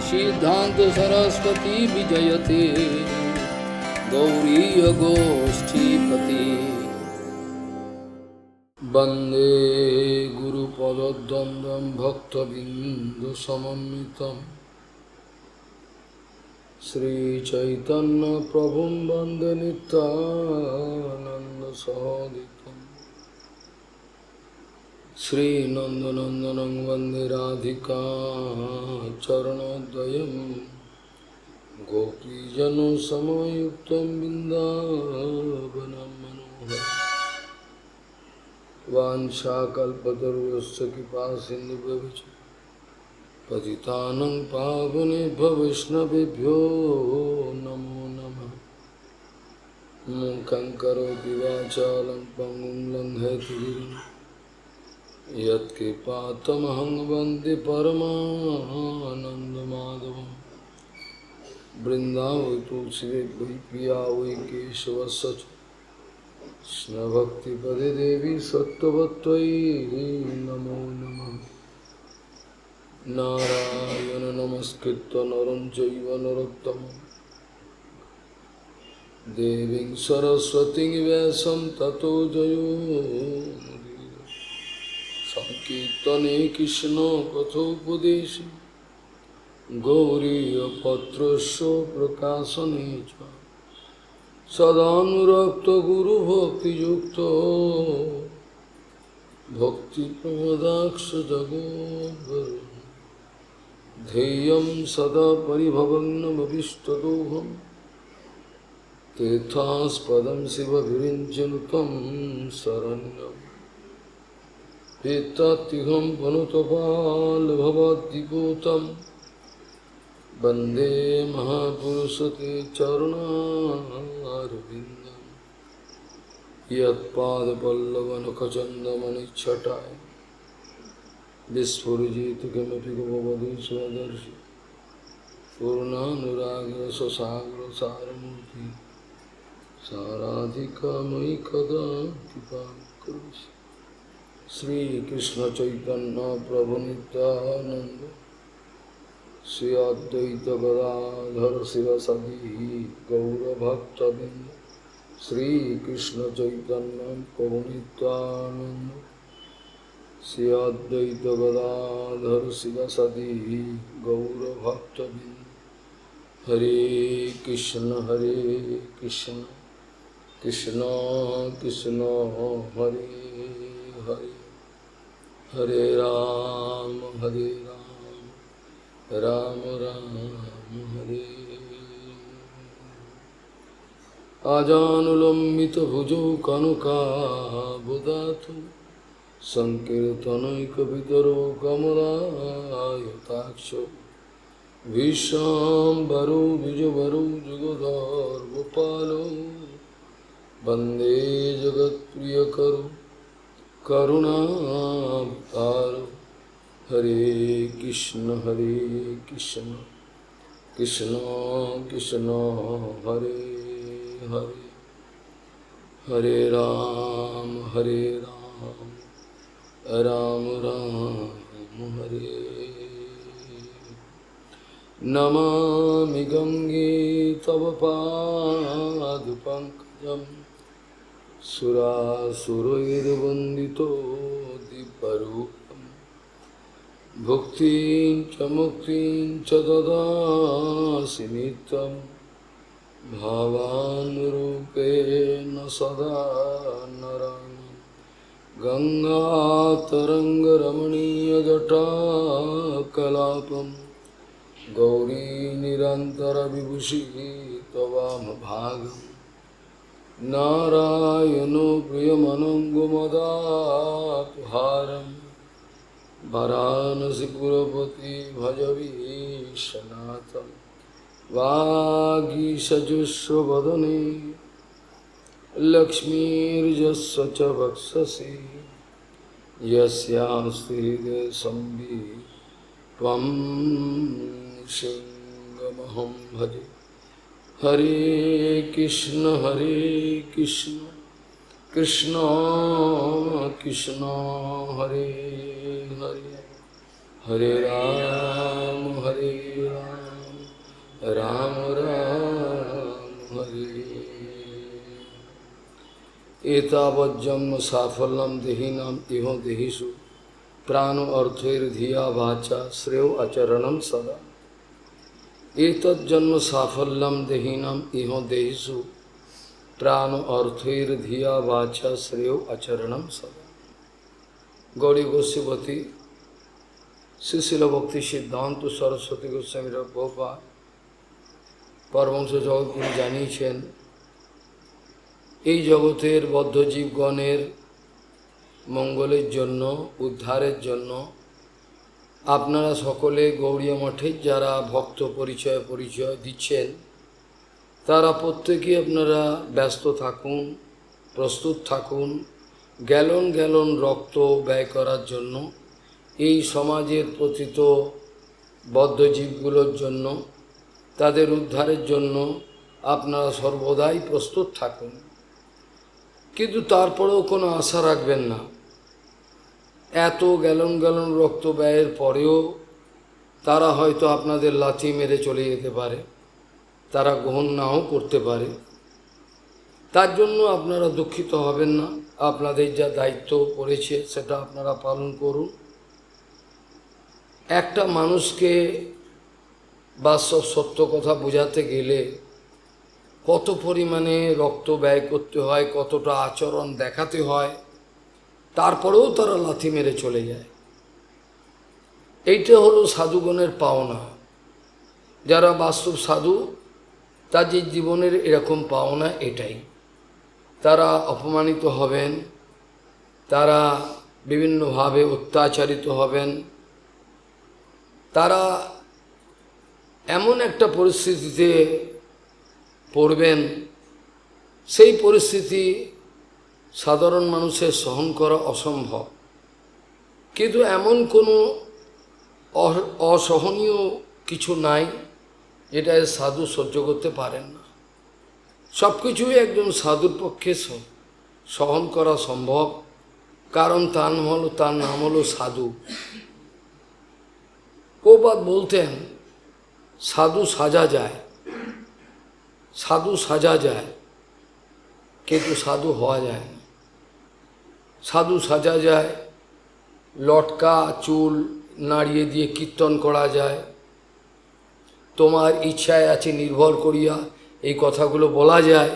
सिद्धांत सरस्वती विजयते गौरीय गोष्ठीपति वंदे गुरुपद्वंद्वं भक्तबिंदुसमन्वितं श्रीचैतन्य प्रभुं वंदे नित्यानंद सहोदितं श्रीनंदनंदनं वंदे राधिका चरणोदयं गोपीजनसमयुक्तं बिन्दावनं मनोहरम् वाञ्छाकल्पतरुश्च कृपासिन्धुभ्यश्च पतितानं पावनेभ्यो वैष्णवेभ्यो नमो नमः। मूकं करोति वाचालं पङ्गुं लङ्घयति यत्कृपातमहं वन्दे परमानन्दमाधवं। वृन्दावै तुलसीदेवी प्रिया वै केशवस्य च कृष्णभक्तिपदे देवी सत्त्ववत्त्वयि नमो नमः। नारायण नमस्कृत्य नरं चैव नरोत्तमं देवीं सरस्वतीं व्यासं ततो जयो मुदीरये। संकीर्तने कृष्ण कथोपदेशे गौरीयपत्रस्य प्रकाशने च सदानुरक्तो गुरुभक्तियुक्तो भक्तिप्रमोदाक्ष जगोद्वरुन् ध्येयं सदा परिभवग्नमभिष्टदोहं तीर्थास्पदं शिवविरिञ्चनुतं शरण्यं पीतत्युगं वनुतपालभवद्दिपूतं वन्दे महापुरुषते चरणारविन्दं यत्पादपल्लवनखचन्दमनिच्छटाय विस्फुरिजित किमपि गोपवधू स्वदर्शि पूर्णानुरागरससागरसारमूर्ति साराधिकामयि कदा कृपां करोषि। श्रीकृष्णचैतन्य प्रभुनित्यानन्द श्री अद्वैत गदाधर शिवसदि गौरभक्तबिंद श्रीकृष्ण चैतन्य प्रभु नित्यानंद श्री अद्वैत गदाधर शिवसदि गौरभक्तबिंद। हरे कृष्ण कृष्ण कृष्ण हरे हरे हरे राम राम राम हरे। आजानुलम्बितभुजौ कनकाबुदातु संकीर्तनैकवितरो कमलायताक्षो विश्वाम्बरो द्विजवरो जुगधर्मपालो वन्दे जगत्प्रियकरो करुणावतारो। हरे कृष्ण कृष्ण कृष्ण हरे हरे हरे राम राम राम हरे। नमामि गंगे तव पादपङ्कजं सुरासुरैर्वन्दितो दिव्यरूपम् भुक्तिं च मुक्तिं च ददासि नित्यं भावानुरूपेण सदा नराणां। गंगातरङ्गरमणीयजटाकलापं गौरी निरन्तरविभूषिः त्ववामभागं। नारायणो प्रियमनङ्गमदापहारम् वाराणसीपुरपति भजवीशनाथं। वागीशजुष्वदने लक्ष्मीर्यस्य च वक्षसि यस्यास्ति हृदये संवित् त्वं सिंहमहं भजे। हरे कृष्ण कृष्ण कृष्ण हरे हरे हरे হরে রাম রাম হরে। एतावज्जन्म साफल्यं देहिनां इह देहिषु प्राण अर्थैर्धिया वाचा श्रेयो आचरणं सदा। एतज्जन्म साफल्यं देहिनां इह देहिषु प्राण अर्थैर्धिया वाचा श्रेयो आचरणं सदा। गौरी गोस्वामी श्रीशिल भक्ति सिद्धांत सरस्वती गोस्वामी प्रभुपाद परमहंस जगद्गुरु জানিয়েছেন এই জগতের বদ্ধজীবগণের মঙ্গলের জন্য উদ্ধারের জন্য আপনারা সকলে গৌড়ীয় মঠে যারা ভক্ত পরিচয় দিচ্ছেন তারা প্রত্যেকেই আপনারা ব্যস্ত থাকুন, প্রস্তুত থাকুন গ্যালন গ্যালন রক্ত ব্যয় করার জন্য এই সমাজের পতিত বদ্ধজীবগুলোর জন্য, তাদের উদ্ধারের জন্য আপনারা সর্বদাই প্রস্তুত থাকুন। কিন্তু তারপরেও কোনো আশা রাখবেন না। এত গ্যালন গ্যালন রক্ত ব্যয়ের পরেও তারা হয়তো আপনাদের লাথি মেরে চলে যেতে পারে, তারা গ্রহণ নাও করতে পারে। তার জন্য আপনারা দুঃখিত হবেন না। আপনাদের যা দায়িত্ব পড়েছে সেটা আপনারা পালন করুন। একটা মানুষকে বাস্তব সত্য কথা বোঝাতে গেলে কত পরিমাণে রক্ত ব্যয় করতে হয়, কতটা আচরণ দেখাতে হয়, তারপরেও তারা লাথি মেরে চলে যায়। এইটা হলো সাধুগণের পাওনা। যারা বাস্তব সাধু তাদের জীবনের এরকম পাওনা এটাই। তারা অপমানিত হবেন, তারা বিভিন্নভাবে অত্যাচারিত হবেন, তারা এমন একটা পরিস্থিতিতে পড়বেন, সেই পরিস্থিতি সাধারণ মানুষের সহন করা অসম্ভব। কিন্তু এমন কোনো অসহনীয় কিছু নাই যেটা সাধু সহ্য করতে পারেন না। সব কিছুই একজন সাধুর পক্ষে সহন করা সম্ভব, কারণ তার নাম হলো সাধু। প্রভুপাদ বলতেন সাধু সাজা যায়, সাধু সাজা যায় কিন্তু সাধু হওয়া যায় না। সাধু সাজা যায়, লটকা চুল নাড়িয়ে দিয়ে কীর্তন করা যায়, তোমার ইচ্ছায় আছে নির্ভর করিয়া এই কথাগুলো বলা যায়,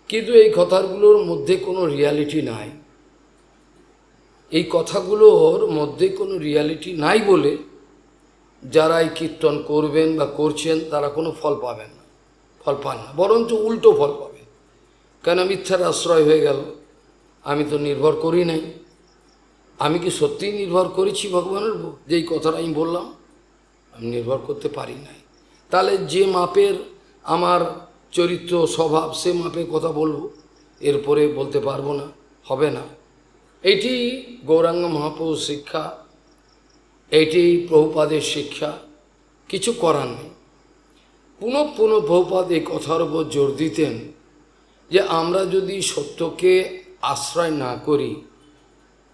কিন্তু এই কথাগুলোর মধ্যে কোনো রিয়ালিটি নাই। এই কথাগুলোর মধ্যে কোনো রিয়ালিটি নাই বলে যারা এই কীর্তন করবেন বা করছেন তারা কোনো ফল পাবেন না, ফল পান না, বরঞ্চ উল্টো ফল পাবে। কেন? মিথ্যার আশ্রয় হয়ে গেল। আমি তো নির্ভর করি নাই। আমি কি সত্যিই নির্ভর করেছি ভগবানের উপর? যেই কথাটা আমি বললাম আমি নির্ভর করতে পারি নাই। তাহলে যে মাপের আমার চরিত্র স্বভাব সে মাপে কথা বলবো, এরপরে বলতে পারবো না, হবে না। এইটি গৌরাঙ্গ মহাপ্রভুর শিক্ষা, এইটি প্রভুপাদের শিক্ষা, কিছু করার নেই। পুনঃ পুনঃ প্রভুপাদ এই কথার উপর জোর দিতেন যে আমরা যদি সত্যকে আশ্রয় না করি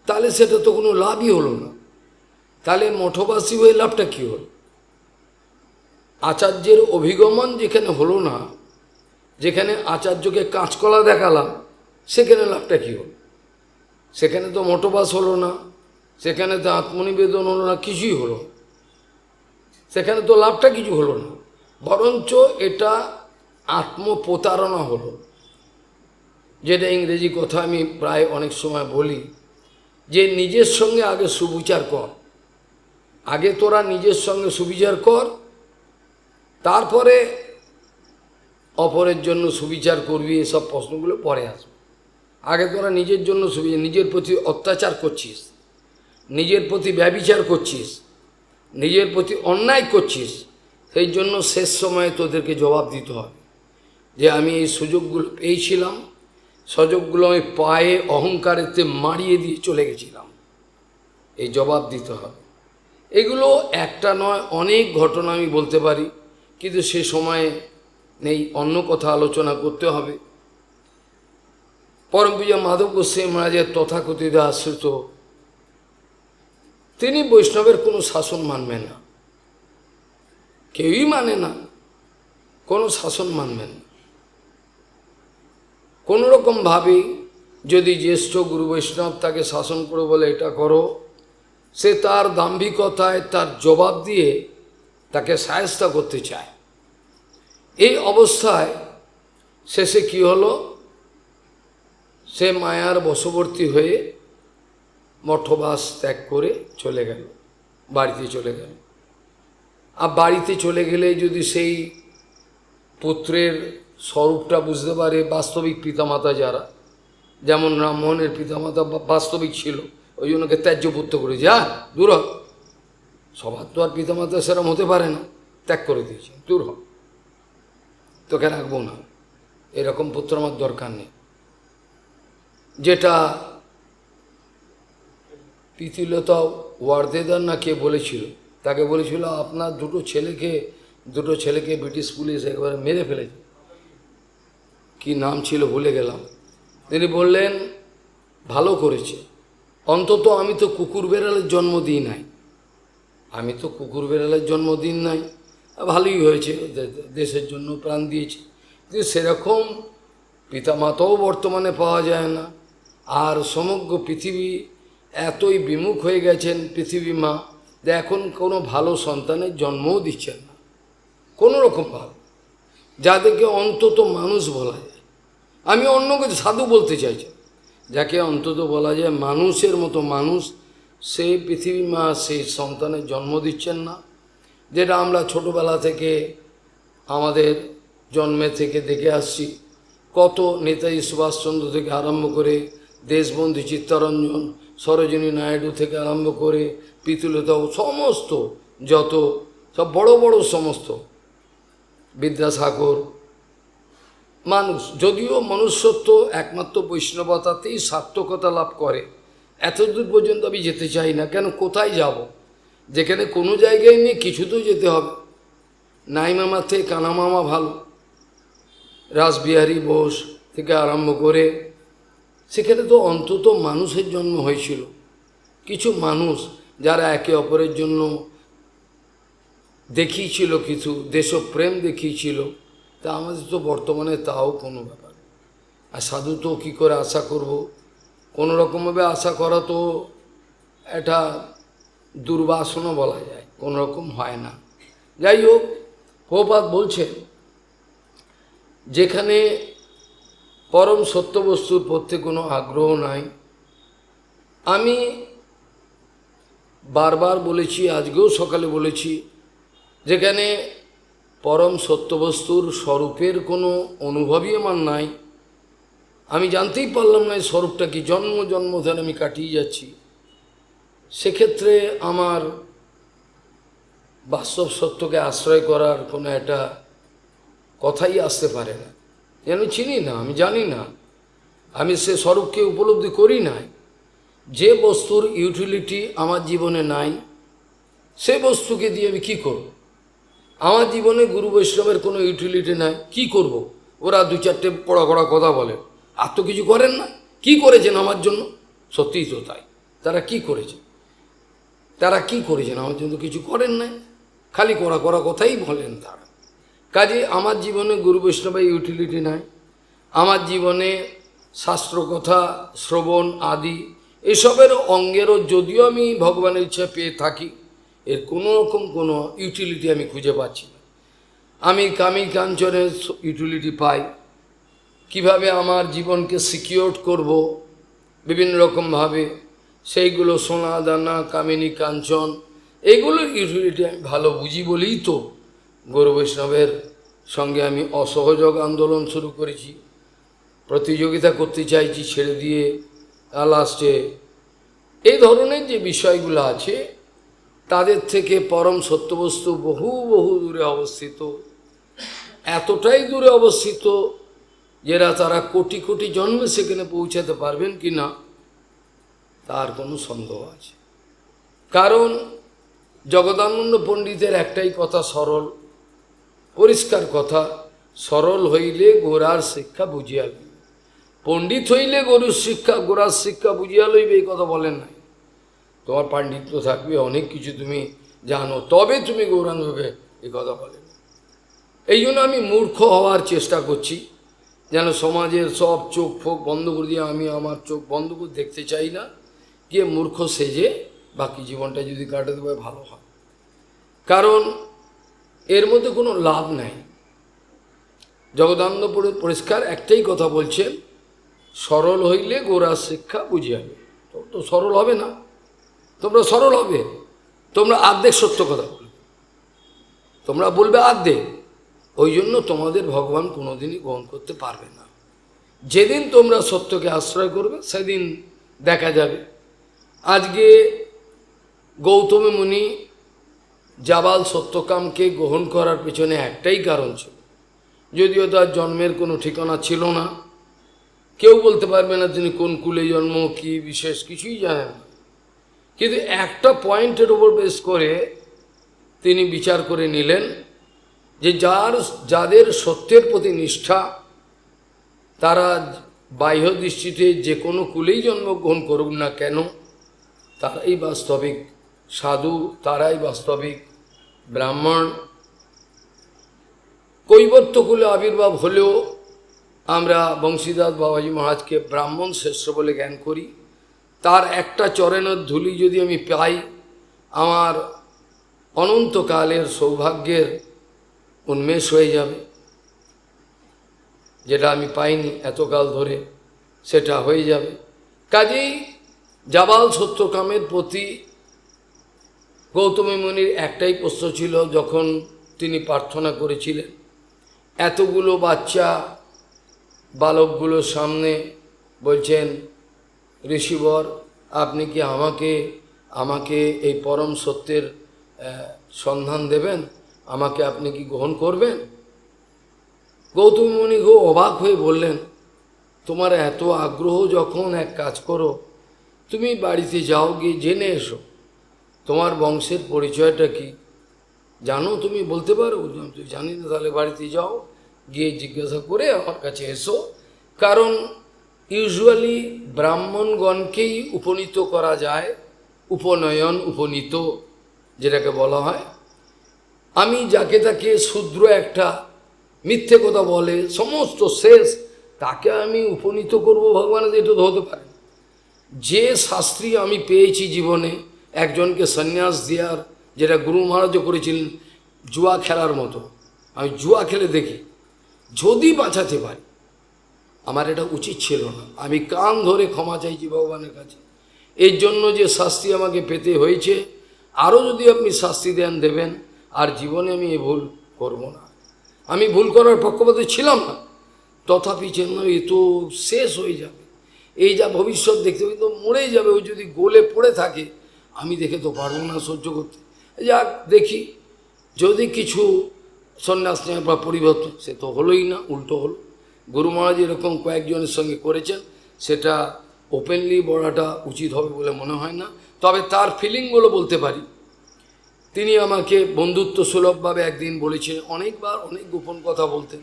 তাহলে সেটা তো কোনো লাভই হলো না। তাহলে মঠবাসী হয়ে লাভটা কী হল? আচার্যের অভিগমন যেখানে হলো না, যেখানে আচার্যকে কাঁচকলা দেখালাম, সেখানে লাভটা কী হল? সেখানে তো মঠবাস হলো না, সেখানে তো আত্মনিবেদন হলো না, কিছুই হলো। সেখানে তো লাভটা কিছু হলো না, বরঞ্চ এটা আত্মপ্রতারণা হলো। যেটা ইংরেজি কথা আমি প্রায় অনেক সময় বলি যে নিজের সঙ্গে আগে সুবিচার কর। আগে তোরা নিজের সঙ্গে সুবিচার কর, তারপরে অপরের জন্য সুবিচার করবি। এসব প্রশ্নগুলো পরে আসবে। আগে তোরা নিজের জন্য সুবিচার, নিজের প্রতি অত্যাচার করছিস, নিজের প্রতি ব্যভিচার করছিস, নিজের প্রতি অন্যায় করছিস, সেই জন্য শেষ সময়ে তোদেরকে জবাব দিতে হবে যে আমি এই সুযোগগুলো পেয়েছিলাম, সুযোগগুলো আমি পায়ে অহংকারেতে মারিয়ে দিয়ে চলে গেছিলাম, এই জবাব দিতে হবে। এগুলো একটা নয়, অনেক ঘটনা আমি বলতে পারি, কিন্তু সে সময়ে নেই, অন্য কথা আলোচনা করতে হবে। পরম পূজ্য মাধব গোস্বামী মহারাজের তথাকথিত আশ্রিত, তিনি বৈষ্ণবের কোনো শাসন মানবেন না। কেউই মানে না, কোনো শাসন মানবেন না। কোনোরকমভাবেই যদি জ্যেষ্ঠ গুরু বৈষ্ণব তাকে শাসন করে বলে এটা করো, সে তার দাম্ভিকতায় তার জবাব দিয়ে তাকে সায়স্তা করতে চায়। এই অবস্থায় শেষে কি হলো, সে মায়ার বশবর্তী হয়ে মঠবাস ত্যাগ করে চলে গেল, বাড়িতে চলে গেল। আর বাড়িতে চলে গেলে যদি সেই পুত্রের স্বরূপটা বুঝতে পারে, বাস্তবিক পিতামাতা যারা, যেমন রামমোহনের পিতামাতা বাস্তবিক ছিল, ওই জন্য ত্যায্য পুত্র করে যা দূর হ। সবার তো আর পিতামাতা সেরকম হতে পারে না, ত্যাগ করে দিয়েছে, দূর হ, তোকে রাখবো না, এরকম পুত্র আমার দরকার নেই। যেটা প্রীতিলতা ওয়ার্দেদার না কে বলেছিল, তাকে বলেছিল আপনার দুটো ছেলেকে ব্রিটিশ পুলিশ একবারে মেরে ফেলেছে, কি নাম ছিল ভুলে গেলাম। তিনি বললেন ভালো করেছে, অন্তত আমি তো কুকুর বেড়ালের জন্ম দিই নাই, ভালোই হয়েছে, দেশের জন্য প্রাণ দিয়েছে। কিন্তু সেরকম পিতামাতাও বর্তমানে পাওয়া যায় না। আর সমগ্র পৃথিবী এতই বিমুখ হয়ে গেছেন পৃথিবী মা, যে এখন কোনো ভালো সন্তানের জন্মও দিচ্ছেন না কোনো রকম ভালো, যাদেরকে অন্তত মানুষ বলা যায়। আমি অন্য কিছু সাধু বলতে চাইছি, যাকে অন্তত বলা যায় মানুষের মতো মানুষ, সেই পৃথিবী মা সেই সন্তানের জন্ম দিচ্ছেন না। যেটা আমরা ছোটোবেলা থেকে আমাদের জন্মে থেকে দেখে আসছি, কত নেতাজি সুভাষচন্দ্র থেকে আরম্ভ করে দেশবন্ধু চিত্তরঞ্জন, সরোজিনী নাইডু থেকে আরম্ভ করে প্রীতিলতা, সমস্ত যত সব বড় বড় সমস্ত বিদ্যাসাগর, মানুষ, যদিও মনুষ্যত্ব একমাত্র বৈষ্ণবতাতেই সার্থকতা লাভ করে, এতদূর পর্যন্ত আমি যেতে চাই না। কেন, কোথায় যাব, যেখানে কোনো জায়গায় নেই, কিছু তো যেতে হবে। নাই মামার থেকে কানা মামা ভালো, রাসবিহারী বোস থেকে আরম্ভ করে, সেখানে তো অন্তত মানুষের জন্ম হয়েছিল, কিছু মানুষ যারা একে অপরের জন্য দেখিয়েছিল, কিছু দেশপ্রেম দেখিয়েছিল। তা আমাদের তো বর্তমানে তাও কোনো ব্যাপার। আর সাধু তো কী করে আশা করব, কোনো রকমভাবে আশা করা তো এটা দুর্বাসনও বলা যায়, কোনো রকম হয় না। যাই হোক, প্রভুপাদ বলছেন যেখানে পরম সত্য বস্তুর প্রতি কোনো আগ্রহ নাই, আমি বারবার বলেছি, আজকেও সকালে বলেছি, যেখানে পরম সত্যবস্তুর স্বরূপের কোনো অনুভবই আমার নাই, আমি জানতেই পারলাম না এই স্বরূপটা কি, জন্ম জন্ম ধরে আমি কাটিয়ে যাচ্ছি, সেক্ষেত্রে আমার বাস্তব সত্যকে আশ্রয় করার কোনো একটা কথাই আসতে পারে না। যেন চিনি না, আমি জানি না, আমি সে স্বরূপকে উপলব্ধি করি নাই। যে বস্তুর ইউটিলিটি আমার জীবনে নাই, সে বস্তুকে দিয়ে আমি কী করব? আমার জীবনে গুরু বৈষ্ণবের কোনো ইউটিলিটি নাই, কি করব? ওরা দু চারটে পড়া কথা বলে, আর তো কিছু করেন না। কি করেছেন আমার জন্য? সত্যিই তো তাই, তারা কি করেছেন আমার জন্য? কিছু করেন নাই, খালি করা কথাই বলেন তারা। কাজে আমার জীবনে গুরু বৈষ্ণবের ইউটিলিটি নাই। আমার জীবনে শাস্ত্র কথা শ্রবণ আদি এসবের অঙ্গেরও যদিও আমি ভগবানের ইচ্ছা পেয়ে থাকি, এর কোনো রকম কোনো ইউটিলিটি আমি খুঁজে পাচ্ছি না। আমি কামি কাঞ্চনের ইউটিলিটি পাই, কিভাবে আমার জীবনকে সিকিওর করব বিভিন্ন রকমভাবে, সেইগুলো সোনা দানা কামিনী কাঞ্চন, এইগুলোর ইউটিলিটি আমি ভালো বুঝি বলেই তো গৌর বৈষ্ণবের সঙ্গে আমি অসহযোগ আন্দোলন শুরু করেছি, প্রতিযোগিতা করতে চাইছি ছেড়ে দিয়ে। লাস্টে এই ধরনের যে বিষয়গুলো আছে, তাদের থেকে পরম সত্যবস্তু বহু বহু দূরে অবস্থিত, এতটাই দূরে অবস্থিত যেটা তারা কোটি কোটি জন্মে সেখানে পৌঁছাতে পারবেন কি না তার কোনো সন্দেহ আছে। কারণ জগদানন্দ পণ্ডিতের একটাই কথা, সরল পরিষ্কার কথা, সরল হইলে গোরার শিক্ষা বুঝিয়া লইবে। পণ্ডিত হইলে গোরার শিক্ষা বুঝিয়া লইবে, এই কথা বলেন নাই। তোমার পাণ্ডিত্য থাকবে, অনেক কিছু তুমি জানো, তবে তুমি গৌরাঙ্গকে এই কথা বলেন। এই জন্য আমি মূর্খ হওয়ার চেষ্টা করছি, যেন সমাজের সব চোখ ফোক বন্ধ করে দিয়ে আমি আমার চোখ বন্ধ করে দেখতে চাই না, গিয়ে মূর্খ সেজে বাকি জীবনটা যদি কাটাতে পারে ভালো হয়। কারণ এর মধ্যে কোনো লাভ নাই। জগদানন্দ পরিষ্কার একটাই কথা বলছেন, সরল হইলে গোড়া শিক্ষা বুঝিয়াবে। তো সরল হবে না, তোমরা সরল হবে, তোমরা আর্ধেক সত্য কথা বলবে, তোমরা বলবে আর্ধেক। ওই জন্য তোমাদের ভগবান কোনোদিনই গ্রহণ করতে পারবে না। যেদিন তোমরা সত্যকে আশ্রয় করবে সেদিন দেখা যাবে। আজকে গৌতম মুনি জাবাল সত্যকামকে গ্রহণ করার পেছনে একটাই কারণ ছিল, যদিও তার জন্মের কোনো ঠিকানা ছিল না, কেউ বলতে পারবে না তিনি কোন কুলে জন্ম, কি বিশেষ কিছুই জানেন না, কিন্তু একটা পয়েন্টের উপর বেস করে তিনি বিচার করে নিলেন যে যাদের সত্যের প্রতি নিষ্ঠা, তারা বাহ্য দৃষ্টিতে যে কোনো কুলেই জন্মগ্রহণ করুক না কেন, তারাই বাস্তবিক সাধু, তারাই বাস্তবিক ব্রাহ্মণ। কৈবর্ত কুলে আবির্ভাব হলেও আমরা বংশীদাস বাবাজি মহারাজকে ব্রাহ্মণ শ্রেষ্ঠ বলে জ্ঞান করি। তার একটা চরণের ধুলি যদি আমি পাই, আমার অনন্তকালের সৌভাগ্যের উন্মেষ হয়ে যাবে। যেটা আমি পাইনি এতকাল ধরে, সেটা হয়ে যাবে। কাজেই জাবাল সত্যকামের প্রতি গৌতম মুনির একটাই প্রশ্ন ছিল, যখন তিনি প্রার্থনা করেছিলেন, এতগুলো বাচ্চা বালকগুলোর সামনে বলছেন, ঋষিবর আপনি কি আমাকে এই পরম সত্যের সন্ধান দেবেন, আমাকে আপনি কি গ্রহণ করবেন? গৌতম মুনি অবাক হয়ে বললেন, তোমার এত আগ্রহ যখন, এক কাজ করো, তুমি বাড়িতে যাও, গিয়ে জেনে এসো তোমার বংশের পরিচয়টা কি, জানো, তুমি বলতে পারো? তুই জানি না, তাহলে বাড়িতে যাও, গিয়ে জিজ্ঞাসা করে আমার কাছে এসো। কারণ ইউজুয়ালি ব্রাহ্মণগণকেই উপনীত করা যায়, উপনয়ন, উপনীত যেটাকে বলা হয়। আমি যাকে তাকে শূদ্র একটা মিথ্যে কথা বলে সমস্ত শেষ, তাকে আমি উপনীত করব ভগবানের, এটা তো হতে পারে। যে শাস্ত্রী আমি পেয়েছি জীবনে, একজনকে সন্ন্যাস দেওয়ার, যেটা গুরু মহারাজও করেছিলেন, জুয়া খেলার মতো, আমি জুয়া খেলে দেখি, যদি বাঁচাতে পারি। আমার এটা উচিত ছিল না, আমি কান ধরে ক্ষমা চাইছি ভগবানের কাছে। এর জন্য যে শাস্তি আমাকে পেতে হয়েছে, আরও যদি আপনি শাস্তি দেবেন, আর জীবনে আমি এ ভুল করব না। আমি ভুল করার পক্ষপাতে ছিলাম না, তথাপি যেন এ তো শেষ হয়ে যাবে, এই যা ভবিষ্যৎ দেখতে তো মরেই যাবে, ওই যদি গোলে পড়ে থাকে, আমি দেখে তো পারবো না সহ্য করতে। যাক দেখি, যদি কিছু সন্ন্যাস নেওয়ার বা পরিবর্তন, সে তো হলোই না, উল্টো হলো। গুরু মহারাজ এরকম কয়েকজনের সঙ্গে করেছেন, সেটা ওপেনলি বলাটা উচিত হবে বলে মনে হয় না, তবে তার ফিলিংগুলো বলতে পারি। তিনি আমাকে বন্ধুত্ব সুলভভাবে একদিন বলেছিলেন, অনেকবার অনেক গোপন কথা বলতেন।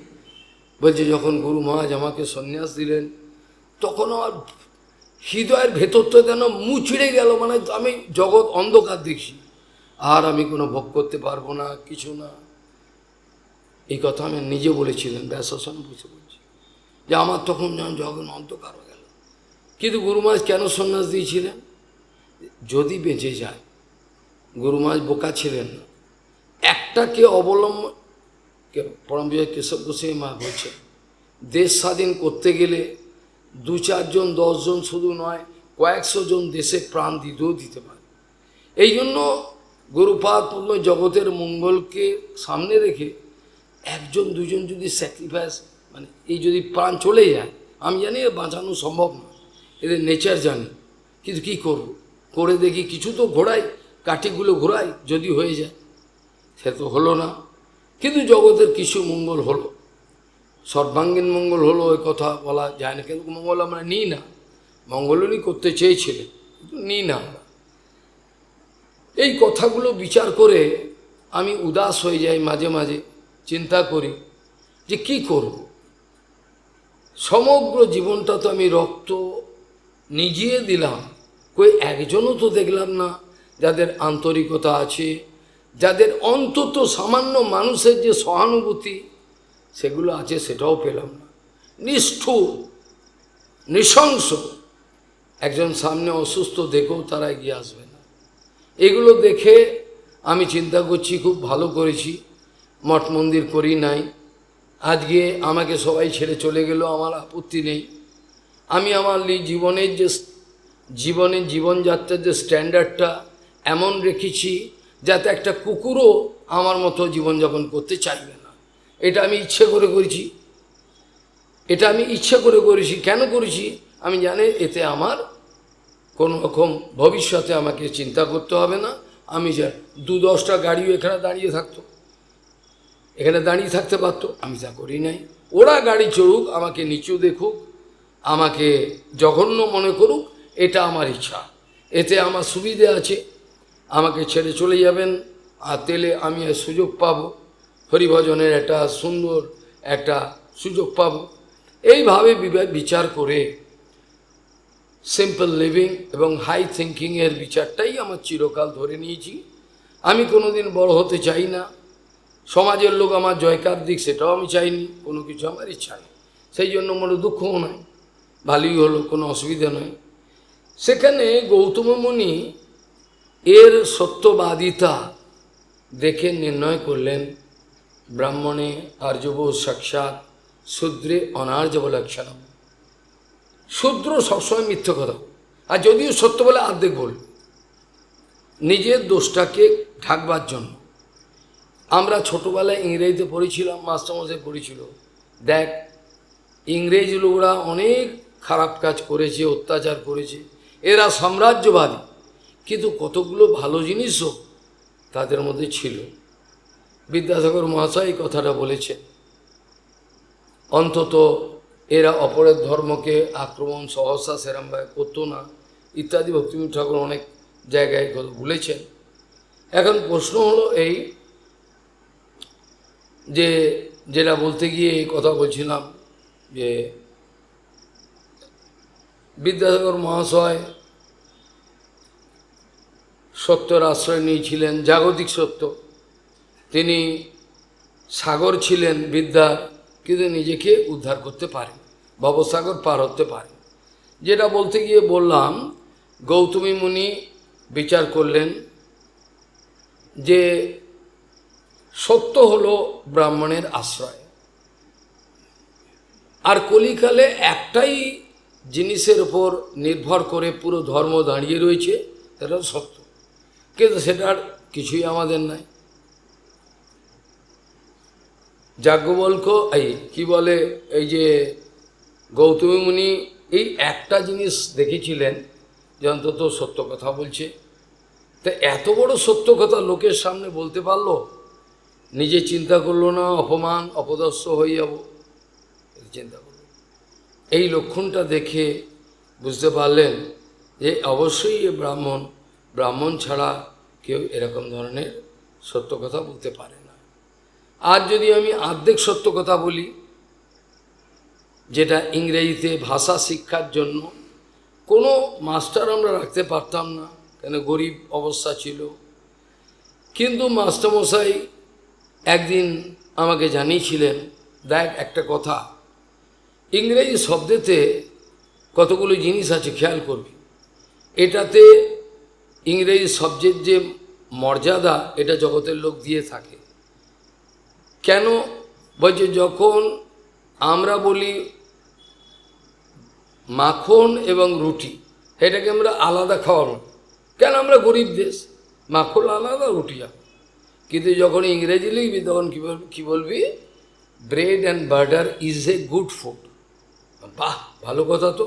বলছে, যখন গুরু মহারাজ আমাকে সন্ন্যাস দিলেন, তখন আমার হৃদয়ের ভেতরটা যেন মুচড়ে গেল, মানে আমি জগৎ অন্ধকার দেখি, আর আমি কোনো ভোগ করতে পারবো না, কিছু না। এই কথা আমি নিজে বলেছিলেন, ব্যাসাসনে বসে বলছি, যে আমার তখন যেন জগৎ অন্ধকার হয়ে গেল। কিন্তু গুরু মহারাজ কেন সন্ন্যাস দিয়েছিলেন? যদি বেঁচে যায়। গুরু মহারাজ বোকা ছিলেন না, একটাকে অবলম্বন, পরম বিজয় কেশব গোস্বামী মা বলছেন, দেশ স্বাধীন করতে গেলে 2-4 জন 10 জন শুধু নয়, কয়েকশো জন দেশে প্রাণ দিতেও দিতে পারে। এই জন্য গুরুপাদ পূর্ণ জগতের মঙ্গলকে সামনে রেখে 1-2 জন যদি স্যাক্রিফাইস, মানে এই যদি প্রাণ চলে যায়, আমি জানি বাঁচানো সম্ভব না, এদের নেচার জানি, কিন্তু কী করব, করে দেখি, কিছু তো ঘোরাই, কাঠিগুলো ঘোরাই, যদি হয়ে যায়। সে তো হলো না, কিন্তু জগতের কিছু মঙ্গল হলো, সর্বাঙ্গীন মঙ্গল হলো, ওই কথা বলা যায় না, কিন্তু মঙ্গল আমরা নিই না। মঙ্গলই করতে চেয়েছিলেন, কিন্তু নিই না আমরা। এই কথাগুলো বিচার করে আমি উদাস হয়ে যাই, মাঝে মাঝে চিন্তা করি যে কি করব। সমগ্র জীবনটা তো আমি রক্ত নিজিয়ে দিলাম, কই একজনও তো দেখলাম না যাদের আন্তরিকতা আছে, যাদের অন্তত সামান্য মানুষের যে সহানুভূতি সেগুলো আছে, সেটাও পেলাম না। নিষ্ঠুর, নৃশংস। একজন সামনে অসুস্থ দেখেও তারা এগিয়ে আসবে না। এগুলো দেখে আমি চিন্তা করছি, খুব ভালো করেছি মঠ মন্দির করি নাই। আজকে আমাকে সবাই ছেড়ে চলে গেল, আমার আপত্তি নেই। আমি আমার জীবনযাত্রার যে স্ট্যান্ডার্ডটা এমন রেখেছি যাতে একটা কুকুরও আমার মতো জীবনযাপন করতে চাইবে না। এটা আমি ইচ্ছে করে করেছি, কেন করেছি আমি জানি, এতে আমার কোনো রকম ভবিষ্যতে আমাকে চিন্তা করতে হবে না। আমি যা 2-10টা গাড়িও এখানে দাঁড়িয়ে থাকতে পারতো, আমি তা করি নাই। ওরা গাড়ি চড়ুক, আমাকে নিচু দেখুক, আমাকে জঘন্য মনে করুক, এটা আমার ইচ্ছা। এতে আমার সুবিধে আছে, আমাকে ছেড়ে চলে যাবেন, আর তেলে আমি সুযোগ পাব, হরিভজনের একটা সুন্দর একটা সুযোগ পাব। এইভাবে বিচার করে সিম্পল লিভিং এবং হাই থিঙ্কিংয়ের বিচারটাই আমার চিরকাল ধরে নিয়েছি। আমি কোনোদিন বড় হতে চাই না, সমাজের লোক আমার জয়কার দিক সেটাও আমি চাইনি, কোনো কিছু আমার ইচ্ছা নেই। সেই জন্য মনে দুঃখও নয়, ভালোই হলো, কোনো অসুবিধা নয়। সেখানে গৌতম মুনি এর সত্যবাদিতা দেখে নির্ণয় করলেন, ব্রাহ্মণে আর্যব সাক্ষাৎ শূদ্রে অনার্যব লক্ষণম। শূদ্র সবসময় মিথ্যে কথা, আর যদিও সত্য বলে অর্ধেক বল, নিজের দোষটাকে ঢাকবার জন্য। আমরা ছোটোবেলায় ইংরেজিতে পড়েছিলাম, মাস্টারমশাই পড়েছিল, দেখ ইংরেজ লোকরা অনেক খারাপ কাজ করেছে, অত্যাচার করেছে, এরা সাম্রাজ্যবাদী, কিন্তু কতগুলো ভালো জিনিসও তাদের মধ্যে ছিল। বিদ্যাসাগর মহাশয় এই কথাটা বলেছেন, অন্তত এরা অপরের ধর্মকে আক্রমণ সহসা সেরমভাবে করতো না, ইত্যাদি। ভক্তিবিনোদ ঠাকুর অনেক জায়গায় কথা বলেছেন। এখন প্রশ্ন হলো এই যে, যেটা বলতে গিয়ে এই কথা বলছিলাম, যে বিদ্যাসাগর মহাশয় সত্যের আশ্রয় নিয়েছিলেন, জাগতিক সত্য। তিনি সাগর ছিলেন বিদ্যার, কিন্তু নিজেকে উদ্ধার করতে পারেন, ভবসাগর পার হতে পারেন। যেটা বলতে গিয়ে বললাম, গৌতমী মুনি বিচার করলেন যে সত্য হলো ব্রাহ্মণের আশ্রয়, আর কলিকালে একটাই জিনিসের উপর নির্ভর করে পুরো ধর্ম দাঁড়িয়ে রয়েছে, সেটা সত্য। কিন্তু সেটার কিছুই আমাদের নাই। যাজ্ঞবল্ক্য কি বলে, এই যে গৌতমী মুনি এই একটা জিনিস দেখেছিলেন যে অন্তত সত্য কথা বলছে। তা এত বড় সত্য কথা লোকের সামনে বলতে পারলো, নিজে চিন্তা করলো না অপমান অপদস্থ হয়ে যাব, চিন্তা করল। এই লক্ষণটা দেখে বুঝতে পারলেন যে অবশ্যই এ ব্রাহ্মণ ছাড়া কেউ এরকম ধরনের সত্য কথা বলতে পারে না। আর যদি আমি অর্ধেক সত্য কথা বলি, যেটা ইংরেজিতে ভাষা শিক্ষার জন্য কোনো মাস্টার আমরা রাখতে পারতাম না, কেন গরিব অবস্থা ছিল। কিন্তু মাস্টারমশাই একদিন আমাকে জানিয়েছিলেন, দেখ একটা কথা, ইংরেজি শব্দেতে কতগুলো জিনিস আছে খেয়াল করবি, এটাতে ইংরেজি শব্দের যে মর্যাদা এটা জগতের লোক দিয়ে থাকে। কেন বলছে, যখন আমরা বলি মাখন এবং রুটি, এটাকে আমরা আলাদা খাওয়াবো, কেন আমরা গরিব দেশ, মাখন আলাদা রুটি আলাদা। কিন্তু যখন ইংরেজি লিখবি তখন কী বলবি, bread and butter is a good food. বাহ, ভালো কথা তো।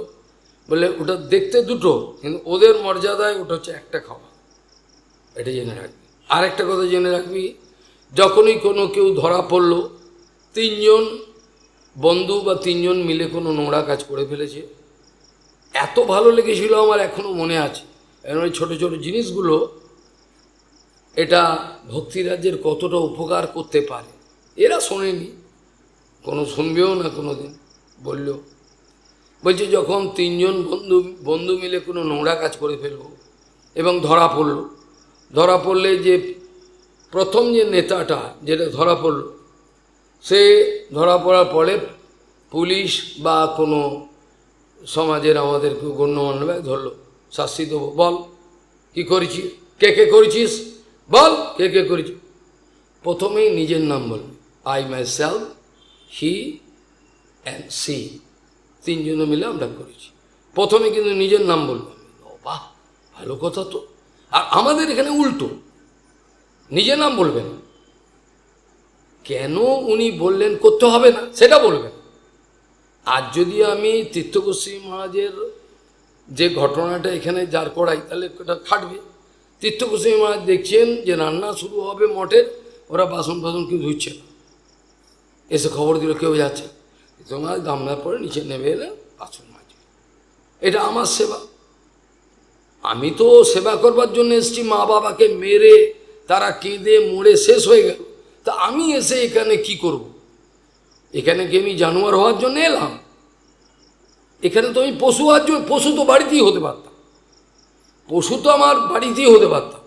বলে ওটা দেখতে দুটো, কিন্তু ওদের মর্যাদায় ওটা হচ্ছে একটা খাওয়া, এটা জেনে রাখবি। আরেকটা কথা জেনে রাখবি, যখনই কোনো কেউ ধরা পড়লো, 3 জন বন্ধু বা 3 জন মিলে কোনো নোংরা কাজ করে ফেলেছে, এত ভালো লেগেছিল আমার, এখনও মনে আছে। এমন ছোটো ছোটো জিনিসগুলো এটা ভক্তিরাজ্যের কতটা উপকার করতে পারে। এরা শোনেনি, কোনো শুনবেও না কোনো দিন, বলছে যখন 3 জন বন্ধু মিলে কোনো নোংরা কাজ করে ফেলব এবং ধরা পড়লে যে প্রথম যে নেতাটা যেটা ধরা পড়ল, সে ধরা পড়ার পরে পুলিশ বা কোনো সমাজের আমাদের কেউ গণ্যমান্য ধরলো, শাস্তি দেবো, বল কী করেছিস, কে করেছিস, বল কে করেছিস। প্রথমেই নিজের নাম বলবে, I myself, he and she, তিনজনে মিলে আমরা করেছি। প্রথমে কিন্তু নিজের নাম বলবো। বাহ, ভালো কথা তো। আর আমাদের এখানে উল্টো, নিজের নাম বলবেন। কেন উনি বললেন করতে হবে না সেটা বলবেন। আর যদি আমি তীর্থগোস্বামী মহারাজের যে ঘটনাটা এখানে যার করাই, তাহলে এটা খাটবে। তীর্থগোস্বামী মহারাজ দেখছেন যে রান্না শুরু হবে মঠের, ওরা বাসন কেউ ধুচ্ছে না, এসে খবর দিল কেউ যাচ্ছে, তোমার গামলার পরে নিচে নেমে এলেন, বাসন মাজবে। এটা আমার সেবা। আমি তো সেবা করবার জন্য এসেছি। মা বাবাকে মেরে তারা কেঁদে মরে শেষ হয়ে গেল, তা আমি এসে এখানে কি করব? এখানে কি আমি জানোয়ার হওয়ার জন্য এলাম? এখানে তো আমি পশু হওয়ার জন্য, পশু তো বাড়িতেই হতে পারতাম, পশু তো আমার বাড়িতেই হতে পারতাম,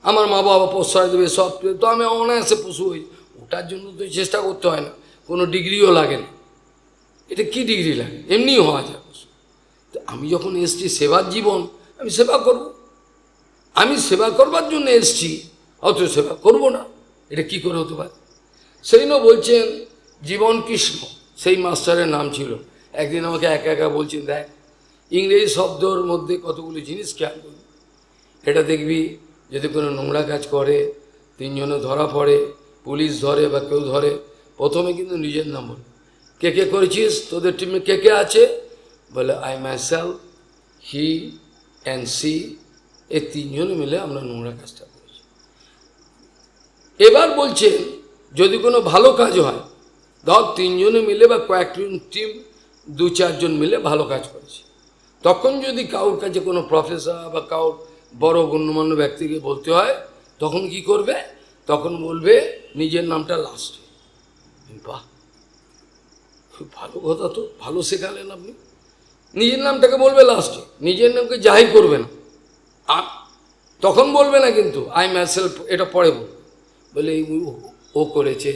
আমার মা বাবা প্রশ্রয় দেবে সব, তো আমি অনায়াসে পশু হই। ওটার জন্য তো চেষ্টা করতে হয় না, কোনো ডিগ্রিও লাগে না। এটা কি ডিগ্রি লাগে, এমনি হওয়া যায় পশু। তো আমি যখন এসছি সেবার জীবন, আমি সেবা করব। আমি সেবা করবার জন্য এসছি, অত সেবা করব না, এটা কি করে হতে পারে? সেই জন্য বলছেন জীবন কৃষ্ণ, সেই মাস্টারের নাম ছিল। একদিন আমাকে একা বলছেন, দেখ ইংরেজি শব্দর মধ্যে কতগুলো জিনিস খেয়াল করবি, এটা দেখবি যদি কোনো নোংরা কাজ করে, তিনজনে ধরা পড়ে, পুলিশ ধরে বা কেউ ধরে, প্রথমে কিন্তু নিজের নাম বল। কে করেছিস, তোদের টিমে কে আছে? বলে I myself, he and she, এই তিনজনে মিলে আমরা নোংরা কাজটা করেছি। এবার বলছেন যদি কোনো ভালো কাজ হয়, ধর তিনজনে মিলে বা কয়েকটি টিম 2-4 মিলে ভালো কাজ করেছে, তখন যদি কারোর কাছে কোনো প্রফেসর বা কারোর বড় গণ্যমান্য ব্যক্তিকে বলতে হয়, তখন কি করবে? তখন বলবে নিজের নামটা লাস্টে। বাহ, খুব ভালো কথা তো, ভালো শেখালেন আপনি। নিজের নামটাকে বলবে লাস্টে, নিজের নামকে জাহির করবে না। আর তখন বলবে না কিন্তু আই মাই সেলফ, এটা পরে বলবে। বলে ও করেছে,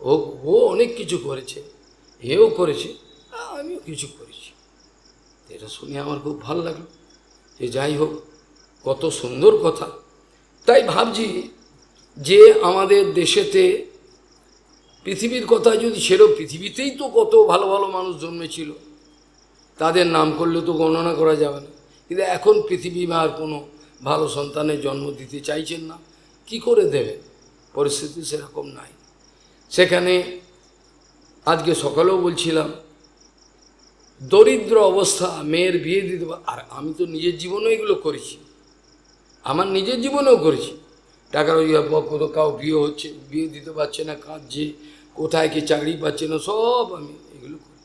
ও অনেক কিছু করেছে, এও করেছে, আমিও কিছু করেছি। এটা শুনে আমার খুব ভালো লাগলো, যে যাই হোক কত সুন্দর কথা। তাই ভাবছি যে আমাদের দেশেতে পৃথিবীর কথা যদি ছেড়েও, পৃথিবীতেই তো কত ভালো ভালো মানুষ জন্মেছিল, তাদের নাম করলে তো গণনা করা যাবে না। কিন্তু এখন পৃথিবী আর কোনো ভালো সন্তানের জন্ম দিতে চাইছেন না, কি করে দেবে? পরিস্থিতি সেরকম নাই। সেখানে আজকে সকালেও বলছিলাম, দরিদ্র অবস্থা, মেয়ের বিয়ে দিতে, আর আমি তো নিজের জীবনেও এগুলো করেছি, আমার নিজের জীবনেও করেছি। টাকা রোজগার পর কোথাও কাউ বিয়ে হচ্ছে, বিয়ে দিতে পারছে না, কাঁদছে, কোথায় কি চাকরি পাচ্ছে না, সব আমি এগুলো করি।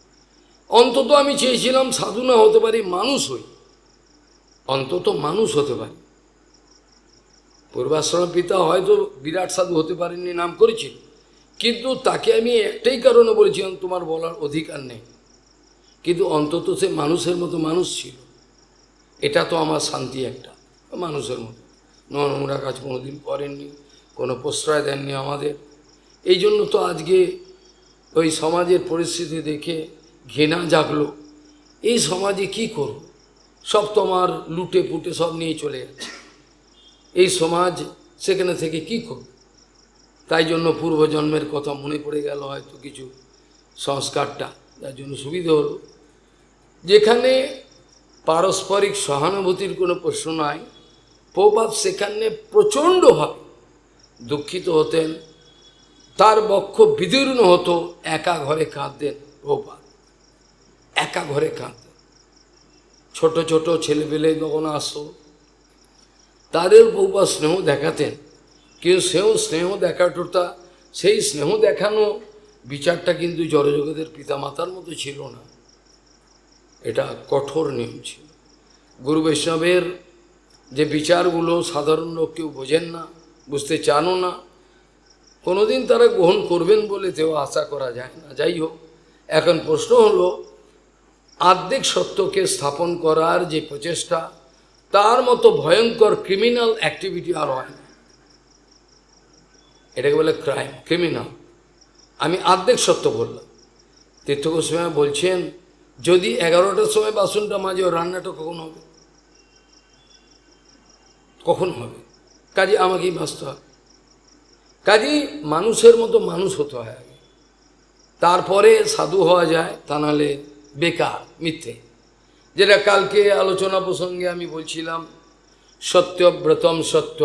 অন্তত আমি চেয়েছিলাম সাধু না হতে পারি, মানুষ হই, অন্তত মানুষ হতে পারি। পূর্বাশ্রম পিতা হয়তো বিরাট সাধু হতে পারেননি, নাম করেছিল, কিন্তু তাকে আমি একটাই কারণে বলেছিলাম তোমার বলার অধিকার নেই, কিন্তু অন্তত সে মানুষের মতো মানুষ ছিল। এটা তো আমার শান্তি, একটা মানুষের মতো। নোংরা কাজ কোনোদিন করেননি, কোনো প্রশ্রয় দেননি আমাদের। এই জন্য তো আজকে ওই সমাজের পরিস্থিতি দেখে ঘৃণা জাগলো। এই সমাজে কি করব? সব তোমার লুটে পুটে সব নিয়ে চলে যাচ্ছে। এই সমাজ সেখানে থেকে কি করব? তাই জন্য পূর্বজন্মের কথা মনে পড়ে গেল, হয়তো কিছু সংস্কারটা, যার জন্য সুবিধে হলো। যেখানে পারস্পরিক সহানুভূতির কোনো প্রশ্ন নাই, প্রভাব সেখানে প্রচণ্ডভাবে দুঃখিত হতেন, তার বক্ষ বিদীর্ণ হতো, একা ঘরে কাঁদতেন প্রভাব, একা ঘরে কাঁদতেন। ছোট ছোট ছেলেপেলে যখন আসতো, তাদের প্রভুপাদ স্নেহ দেখাতেন, কিন্তু সেও স্নেহ দেখাটোটা, সেই স্নেহ দেখানো বিচারটা কিন্তু জড়জগতের পিতামাতার মতো ছিল না, এটা কঠোর নিয়ম ছিল। গুরু বৈষ্ণবের যে বিচারগুলো সাধারণ লোক কেউ বোঝেন না, বুঝতে চানও না, কোনোদিন তারা গ্রহণ করবেন বলে তেও আশা করা যায় না। যাই হোক, এখন প্রশ্ন হলো, আধ্যাত্মিক সত্যকে স্থাপন করার যে প্রচেষ্টা, তার মতো ভয়ঙ্কর ক্রিমিনাল অ্যাক্টিভিটি আর হয় না। এটাকে বলে ক্রাইম, ক্রিমিনাল। আমি অর্ধেক সত্য বললাম। তীর্থ গোস্বামী বলছেন, যদি 11টার সময় বাসনটা মাজে, ও রান্নাটা কখন হবে? কখন হবে? কাজে আমাকেই বাঁচতে হবে। কাজেই মানুষের মতো মানুষ হতে হয় আগে, তারপরে সাধু হওয়া যায়, তা নাহলে বেকার, মিথ্যে। যেটা কালকে আলোচনা প্রসঙ্গে আমি বলছিলাম, সত্যব্রতম সত্য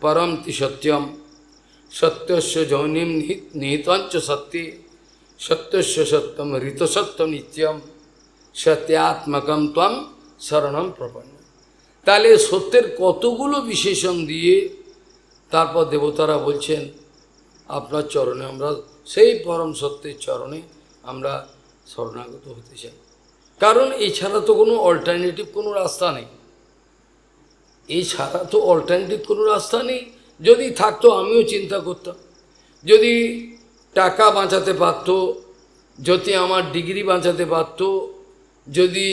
পরমতি সত্যম, সত্যস্য যৌনিম নিহিতঞ্চ সত্যে, সত্যস্য সত্যম ঋতসত্য নিত্যম, সত্যাত্মকম ত্বম শরণম প্রপন্ন। তাহলে সত্যের কতগুলো বিশেষণ দিয়ে তারপর দেবতারা বলছেন, আপনার চরণে আমরা, সেই পরম সত্যের চরণে আমরা শরণাগত হতে চাই। কারণ এছাড়া তো কোনো অল্টারনেটিভ কোনো রাস্তা নেই, এছাড়া তো অল্টারনেটিভ কোনো রাস্তা নেই। যদি থাকতো আমিও চিন্তা করতাম, যদি টাকা বাঁচাতে পারত, যদি আমার ডিগ্রি বাঁচাতে পারত, যদি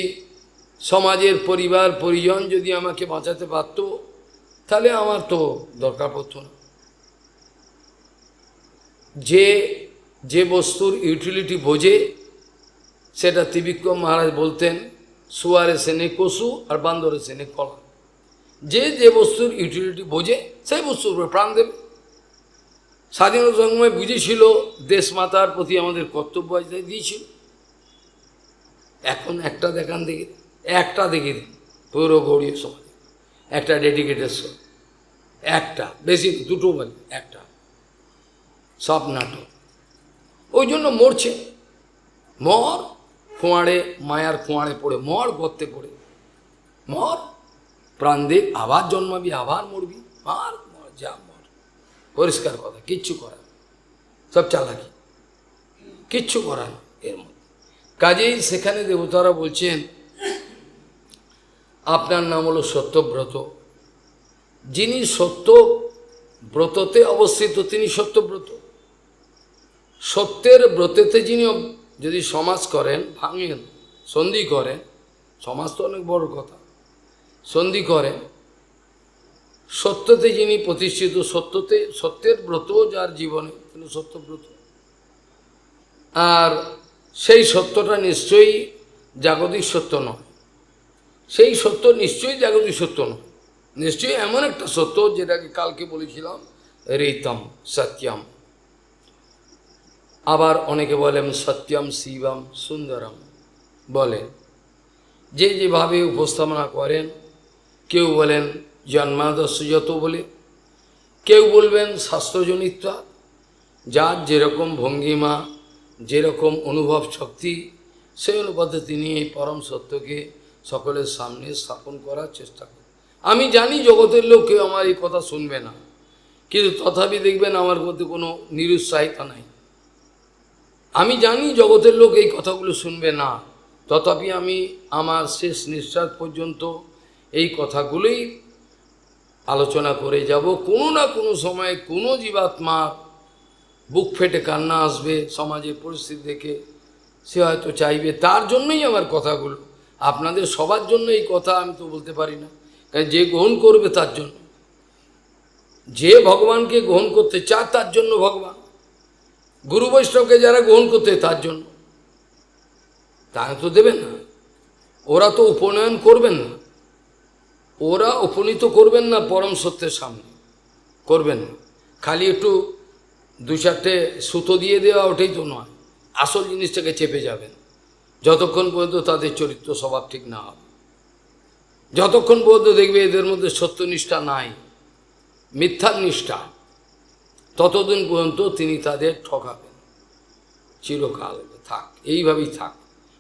সমাজের পরিবার পরিজন যদি আমাকে বাঁচাতে পারত, তাহলে আমার তো দরকার পড়তো না। যে বস্তুর ইউটিলিটি বোঝে, সেটা ত্রিবিক্রম মহারাজ বলতেন, শুয়ারে সেনে কসু আর বান্দরে সেনে কলা। যে বস্তুর ইউটিলিটি বোঝে সেই বস্তুর উপরে প্রাণ দেবে। স্বাধীনতা সংগ্রামে বুঝেছিল দেশমাতার প্রতি আমাদের কর্তব্য আছে, দিয়েছিল। এখন একটা দেখান দেখে, একটা দেখে দিন পুরো গৌড়ীয় সমাজ, একটা ডেডিকেটেড শো, একটা, বেশি দুটো বলে একটা, সব নাটক। ওই জন্য মরছে, মর খোঁয়াড়ে, মায়ার খোঁয়াড়ে পড়ে মর, গর্তে পড়ে মর, প্রাণ দে, আবার জন্মাবি, আবার মরবি, আর মর, যা মর, পরিষ্কার কথা। কিচ্ছু করার, সব চালাকি, কিচ্ছু করার এর মধ্যে। কাজেই সেখানে দেবতারা বলছেন, আপনার নাম হলো সত্যব্রত। যিনি সত্য ব্রততে অবস্থিত তিনি সত্যব্রত। সত্যের ব্রতেতে যিনি যদি সমাজ করেন, ভাঙেন, সন্ধি করেন, সমাজ তো অনেক বড় কথা, সন্ধি করেন, সত্যতে যিনি প্রতিষ্ঠিত, সত্যের ব্রত যার জীবনে, তিনি সত্যব্রত। আর সেই সত্যটা নিশ্চয়ই জাগতিক সত্য নয়, সেই সত্য নিশ্চয়ই জাগতিক সত্য নয়, নিশ্চয়ই এমন একটা সত্য যেটাকে কালকে বলেছিলাম ঋতম সত্যম। আবার অনেকে বলেন সত্যম শিবম সুন্দরম, বলেন যেভাবে উপস্থাপনা করেন। কেউ বলেন জন্মাদস্যত বলে, কেউ বলবেন শাস্ত্রজনিত্বা, যার যেরকম ভঙ্গিমা, যেরকম অনুভব শক্তি, সেই অনুপাতে তিনি এই পরম সত্যকে সকলের সামনে স্থাপন করার চেষ্টা করেন। আমি জানি জগতের লোক কেউ আমার এই কথা শুনবে না, কিন্তু তথাপি দেখবেন আমার মধ্যে কোনো নিরুৎসাহিতা নাই। আমি জানি জগতের লোক এই কথাগুলো শুনবে না, তথাপি আমি আমার শেষ নিঃশ্বাস পর্যন্ত এই কথাগুলোই আলোচনা করে যাব। কোনো না কোনো সময়ে কোনো জীবাত্মা বুক ফেটে কান্না আসবে সমাজের পরিস্থিতি দেখে, সে হয়তো চাইবে, তার জন্যই আমার কথাগুলো। আপনাদের সবার জন্য এই কথা আমি তো বলতে পারি না, কারণ যে গ্রহণ করবে তার জন্য, যে ভগবানকে গ্রহণ করতে চায় তার জন্য ভগবান, গুরু বৈষ্ণবকে যারা গ্রহণ করতে তার জন্য, তারা তো দেবেন না, ওরা তো উপনয়ন করবেন না, ওরা উপনীত করবেন না পরম সত্যের সামনে, করবেন না। খালি একটু দু চারটে সুতো দিয়ে দেওয়া, ওটাই তো নয়, আসল জিনিসটাকে চেপে যাবেন যতক্ষণ পর্যন্ত তাদের চরিত্র স্বভাব ঠিক না হবে, যতক্ষণ পর্যন্ত দেখবে এদের মধ্যে সত্যনিষ্ঠা নাই, মিথ্যার নিষ্ঠা, ততদিন পর্যন্ত তিনি তাদের ঠকাবেন চিরকাল। থাক, এইভাবেই থাক,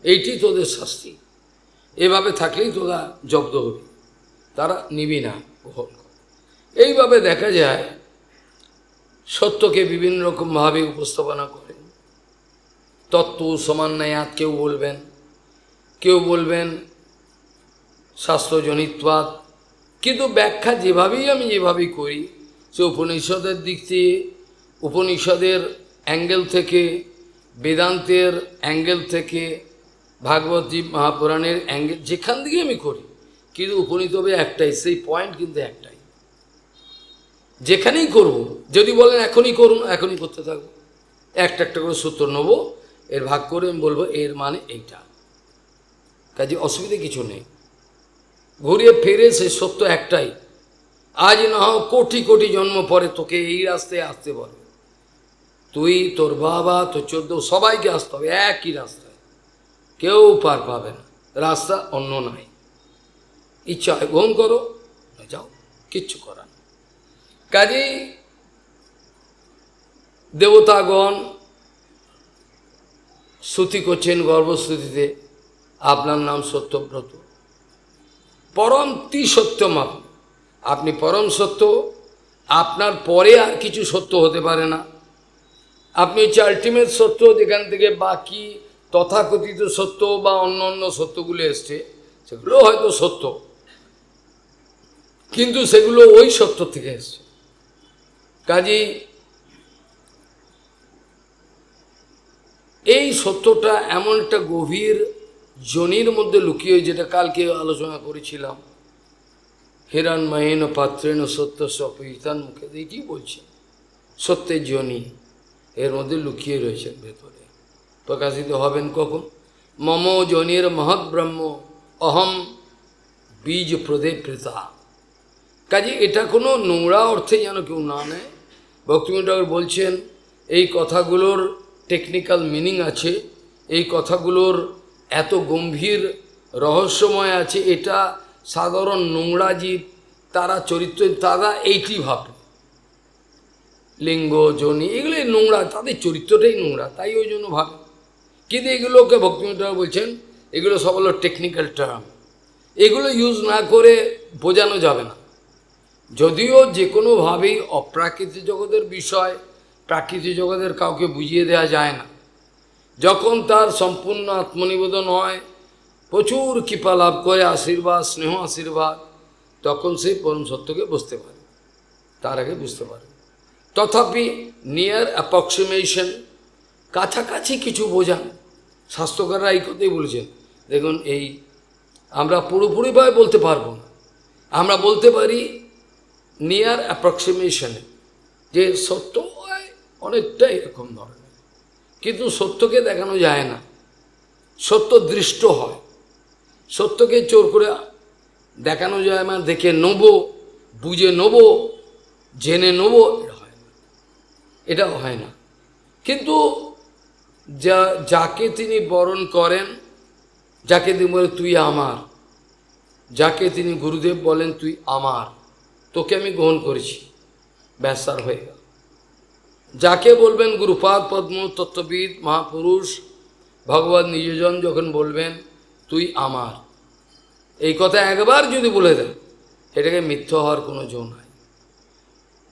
এইটি তোদের শাস্তি, এভাবে থাকলেই তোরা জব্দ হবে, তারা নিবি না গ্রহণ করে। এইভাবে দেখা যায় সত্যকে বিভিন্ন রকমভাবে উপস্থাপনা করেন। তত্ত্ব সমান্বয়াত কেউ বলবেন শাস্ত্রজনিত্বাৎ, কিন্তু ব্যাখ্যা যেভাবেই করি, সে উপনিষদের দিক থেকে, উপনিষদের অ্যাঙ্গেল থেকে, বেদান্তের অ্যাঙ্গেল থেকে, ভাগবতী মহাপুরাণের অ্যাঙ্গেল, যেখান থেকে আমি করি, কিন্তু উপনীত হবে একটাই, সেই পয়েন্ট কিন্তু একটাই, যেখানেই করব, যদি বলেন এখনই করুন, এখনই করতে থাকবো। একটা একটা করে সূত্র নেবো, এর ভাগ করে আমি বলবো এর মানে এইটা, কাজে অসুবিধে কিছু নেই। ঘুরিয়ে ফিরে সে সত্য একটাই, আজ না হোক কোটি কোটি জন্ম পরে তোকে এই রাস্তায় আসতে বলে, তুই তোর বাবা তোর 14 সবাইকে আসতে হবে একই রাস্তায়, কেউ পার পাবে না, রাস্তা অন্য নাই। ইচ্ছা হয় গ্রহণ করো, যাও, কিচ্ছু করার। কাজেই দেবতাগণ স্তুতি করছেন গর্ভস্তুতিতে, আপনার নাম সত্যব্রত, পরম সত্যম আপনি পরম সত্য, আপনার পরে আর কিছু সত্য হতে পারে না। আপনি হচ্ছে আলটিমেট সত্য, যেখান থেকে বাকি তথাকথিত সত্য বা অন্য অন্য সত্যগুলো এসছে, সেগুলো হয়তো সত্য, কিন্তু সেগুলো ওই সত্য থেকে এসছে। কাজেই এই সত্যটা এমন একটা গভীর জনির মধ্যে লুকিয়ে, যেটা কালকে আলোচনা করেছিলাম, হিরণ্ময়েন পাত্রেণ সত্য সপহিতান মুখে, এইটি বলছে সত্যের জনি এর মধ্যে লুকিয়ে রয়েছেন ভেতরে, প্রকাশিত হবেন কখন? মম জনির মহৎ ব্রহ্ম অহম বীজ প্রদে প্রতা। কাজে এটা কোনো নোংরা অর্থে যেন কেউ না নেয়। ভক্তিবিনোদ ঠাকুর বলছেন এই কথাগুলোর টেকনিক্যাল মিনিং আছে, এই কথাগুলোর এত গম্ভীর রহস্যময় আছে, এটা সাধারণ নোংরা জীব তারা চরিত্র, তারা এইটি ভাবে লিঙ্গ জনি এগুলো নোংরা, তাদের চরিত্রটাই নোংরা, তাই ওই জন্য ভাবে। কিন্তু এগুলোকে ভক্তিবিনোদ ঠাকুর বলছেন এগুলো সব হলো টেকনিক্যাল টার্ম, এগুলো ইউজ না করে বোঝানো যাবে না। যদিও যে কোনোভাবেই অপ্রাকৃতিক জগতের বিষয় প্রাকৃতিক জগতের কাউকে বুঝিয়ে দেওয়া যায় না। যখন তার সম্পূর্ণ আত্মনিবেদন হয়, প্রচুর কৃপা লাভ করে, আশীর্বাদ স্নেহ আশীর্বাদ, তখন সেই পরম সত্যকে বুঝতে পারে, তার আগে বুঝতে পারে। তথাপি নিয়ার অ্যাপ্রক্সিমেশন, কাছাকাছি কিছু বোঝান, স্বাস্থ্যকাররা এই কথাই বলেছেন। দেখুন এই আমরা পুরোপুরিভাবে বলতে পারবো না, আমরা বলতে পারি নিয়ার অ্যাপ্রক্সিমেশনে, যে সত্য হয় অনেকটা এরকম ধরনের, কিন্তু সত্যকে দেখানো যায় না, সত্য দৃষ্ট হয়, সত্যকে জোর করে দেখানো যায় না, দেখে নেবো, বুঝে নেবো, জেনে নেবো, এটা হয় না, এটাও হয় না। কিন্তু যাকে তিনি বরণ করেন, যাকে তিনি বলেন তুই আমার, যাকে তিনি গুরুদেব বলেন তুই আমার, তোকে আমি গ্রহণ করেছি, ব্যাসার হয়ে গেল। যাকে বলবেন গুরুপাদ পদ্ম তত্ত্ববিদ মহাপুরুষ ভগবান নিজজন যখন বলবেন তুই আমার, এই কথা একবার যদি বলে দেন, এটাকে মিথ্যা হওয়ার কোনো জো নাই,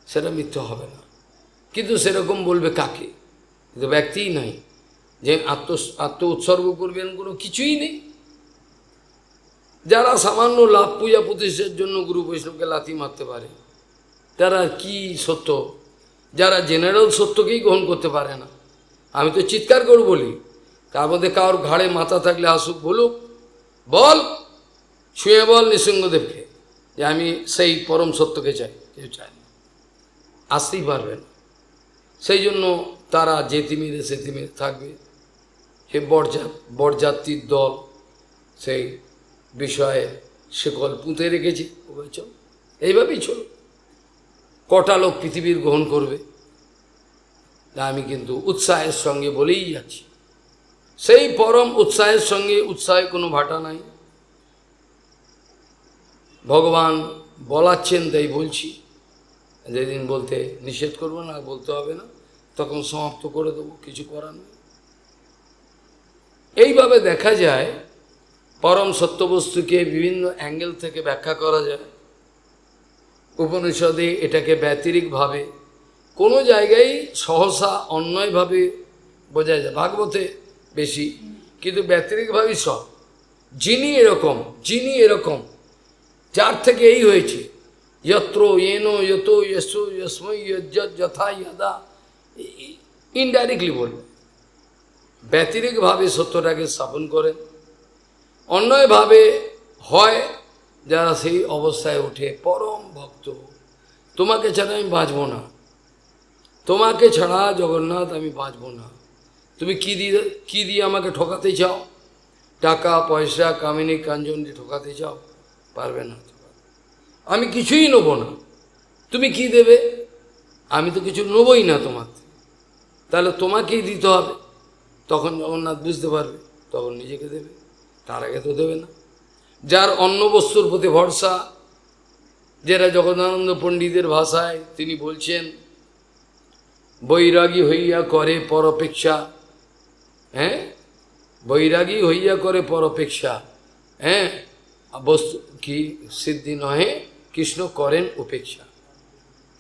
সেটা মিথ্যা হবে না। কিন্তু সেরকম বলবে কাকে? কিন্তু ব্যক্তিই নাই, যে আত্ম উৎসর্গ করবেন, কোনো কিছুই নেই। যারা সামান্য লাভ পূজা প্রতিষ্ঠার জন্য গুরু বৈষ্ণবকে লাথি মারতে পারে, তারা কি সত্য, যারা জেনারেল সত্যকেই গ্রহণ করতে পারে না। আমি তো চিৎকার করে বলি, তার মধ্যে কারোর ঘাড়ে মাথা থাকলে আসুক, বলুক, বল, ছুঁয়ে বল নৃসিংহদেবকে যে আমি সেই পরম সত্যকে চাই, কেউ চায় না, আসতেই পারবে না। সেই জন্য তারা যে তিমিরে সে তিমিরে থাকবে। সে বরযাত্রীর দল সেই বিষয়ে শিকল পুঁতে রেখেছে, চল এইভাবেই চল, কটা লোক পৃথিবীর গ্রহণ করবে। আমি কিন্তু উৎসাহের সঙ্গে বলেই যাচ্ছি, সেই পরম উৎসাহের সঙ্গে, উৎসাহে কোনো ভাটা নাই। ভগবান বলাচ্ছেন তাই বলছি, যেদিন বলতে নিষেধ করবো না, বলতে হবে না, তখন সমাপ্ত করে দেবো, কিছু করার নেই। এইভাবে দেখা যায় পরম সত্যবস্তুকে বিভিন্ন অ্যাঙ্গেল থেকে ব্যাখ্যা করা যায়। উপনিষদে এটাকে ব্যতিরিকভাবে, কোনো জায়গায় সহসা অন্যভাবে বোঝা যায়, ভাগবতে বেশি, কিন্তু ব্যতিরিকভাবেই সব। যিনি এরকম, যার থেকে এই হয়েছে, যত্র येनो यतो यशो यस्मै यज्जत যথা यदा, ইনডাইরেক্টলি বলবে, ব্যতিরিকভাবে সত্যটাকে স্থাপন করেন। অন্যভাবে হয় যারা সেই অবস্থায় ওঠে, পরম ভক্ত, তোমাকে ছাড়া আমি বাঁচব না, তোমাকে ছাড়া জগন্নাথ আমি বাঁচব না। তুমি কি দিয়ে আমাকে ঠকাতে চাও? টাকা পয়সা কামিনী কাঞ্জন দিয়ে ঠকাতে চাও? পারবে না। আমি কিছুই নেব না, তুমি কি দেবে? আমি তো কিছু নেবই না তোমার, তাহলে তোমাকেই দিতে হবে। তখন জগন্নাথ বুঝতে পারবে, তখন নিজেকে দেবে, তার আগে তো দেবে না। যার অন্ন বস্তুর প্রতি ভরসা, যেটা জগদানন্দ পণ্ডিতের ভাষায় তিনি বলছেন, বৈরাগী হইয়া করে পরপেক্ষা। হ্যাঁ, বৈরাগী হইয়া করে পরপেক্ষা। হ্যাঁ, বস্তু কি সিদ্ধি নহে, কৃষ্ণ করেন উপেক্ষা।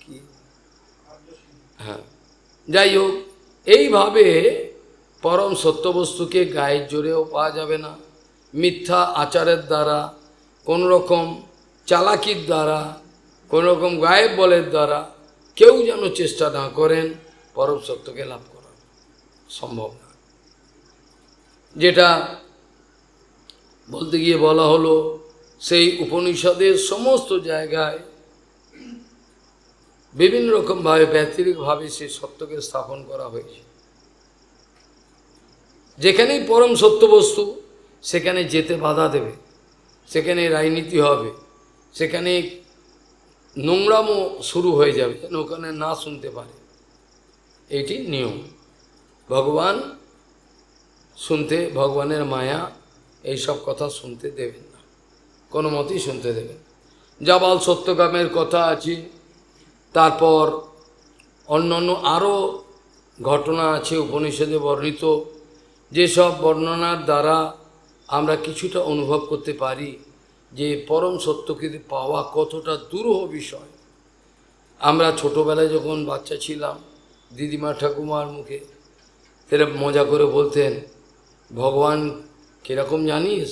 কি, হ্যাঁ, যাই হোক, এইভাবে পরম সত্যবস্তুকে গায়ের জোরেও পাওয়া যাবে না, মিথ্যা আচারের দ্বারা, কোনো রকম চালাকির দ্বারা, কোনো রকম গায়েব বলের দ্বারা কেউ যেন চেষ্টা না করেন পরম সত্যকে লাভ করা সম্ভব না। যেটা বলতে গিয়ে বলা হলো, সেই উপনিষদের সমস্ত জায়গায় বিভিন্ন রকমভাবে ব্যতিরিকভাবে সেই সত্যকে স্থাপন করা হয়েছে। যেখানেই পরম সত্য বস্তু সেখানে যেতে বাধা দেবে, সেখানে রাজনীতি হবে, সেখানে নোংরামও শুরু হয়ে যাবে, যেন ওখানে না শুনতে পারে। এটি নিয়ম। ভগবান শুনতে, ভগবানের মায়া এইসব কথা শুনতে দেবেন না, কোনো মতেই শুনতে দেবেন। জাবাল সত্যকামের কথা আছে, তারপর অন্যান্য আরও ঘটনা আছে উপনিষদে বর্ণিত, যেসব বর্ণনার দ্বারা আমরা কিছুটা অনুভব করতে পারি যে পরম সত্যকে পাওয়া কতটা দুরূহ বিষয়। আমরা ছোটোবেলায় যখন বাচ্চা ছিলাম, দিদিমা ঠাকুমার মুখে সেটা মজা করে বলতেন, ভগবান কীরকম জানিস?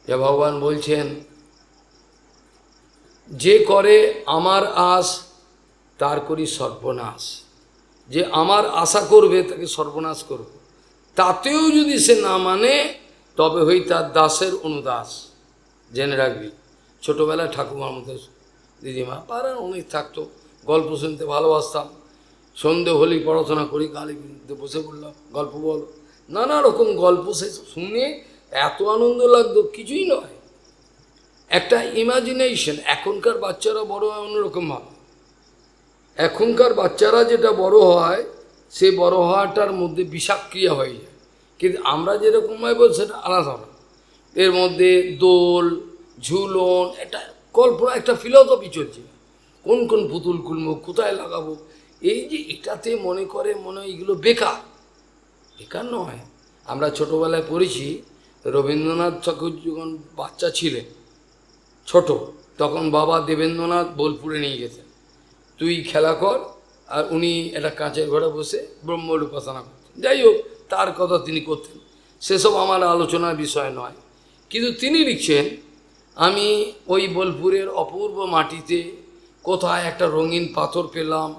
যে ভগবান বলছেন, যে করে আমার আশ তার করি সর্বনাশ, যে আমার আশা করবে তাকে সর্বনাশ করব, তাতেও যদি সে না মানে তবে হই তার দাসের অনুদাস। জেনে রাখবি। ছোটোবেলায় ঠাকুমার মতো দিদিমা পাড়ার অনেক থাকতো, গল্প শুনতে ভালোবাসতাম। সন্ধে হলেই পড়াশোনা করি, গালি বসে পড়লাম, গল্প বলো, নানা রকম গল্প। সে শুনে এত আনন্দ লাগতো, কিছুই নয়, একটা ইমাজিনেশন। এখনকার বাচ্চারা বড় হয় অন্যরকম ভাবে। এখনকার বাচ্চারা যেটা বড় হয়, সে বড় হওয়াটার মধ্যে বিষাক্রিয়া হয়ে যায়, কিন্তু আমরা যেরকম ভাবে সেটা আলাদা। এর মধ্যে দোল ঝুলন, একটা কল্পনা, একটা ফিলসফি চলছে, কোন কোন পুতুল কুলবো, কোথায় লাগাবো, এই যে এটাতে মনে হয় এগুলো বেকার। বেকার নয়। আমরা ছোটোবেলায় পড়েছি, রবীন্দ্রনাথ ঠাকুর যখন বাচ্চা ছিলেন ছোট, তখন বাবা দেবেন্দ্রনাথ বোলপুরে নিয়ে গেছেন, তুই খেলা কর, আর উনি একটা কাঁচের ঘরে বসে ব্রহ্মর উপাসনা করতেন। যাই হোক, তার কথা তিনি করতেন, সেসব আমার আলোচনার বিষয় নয়। কিন্তু তিনি লিখছেন, আমি ওই বোলপুরের অপূর্ব মাটিতে কোথায় একটা রঙিন পাথর পেলাম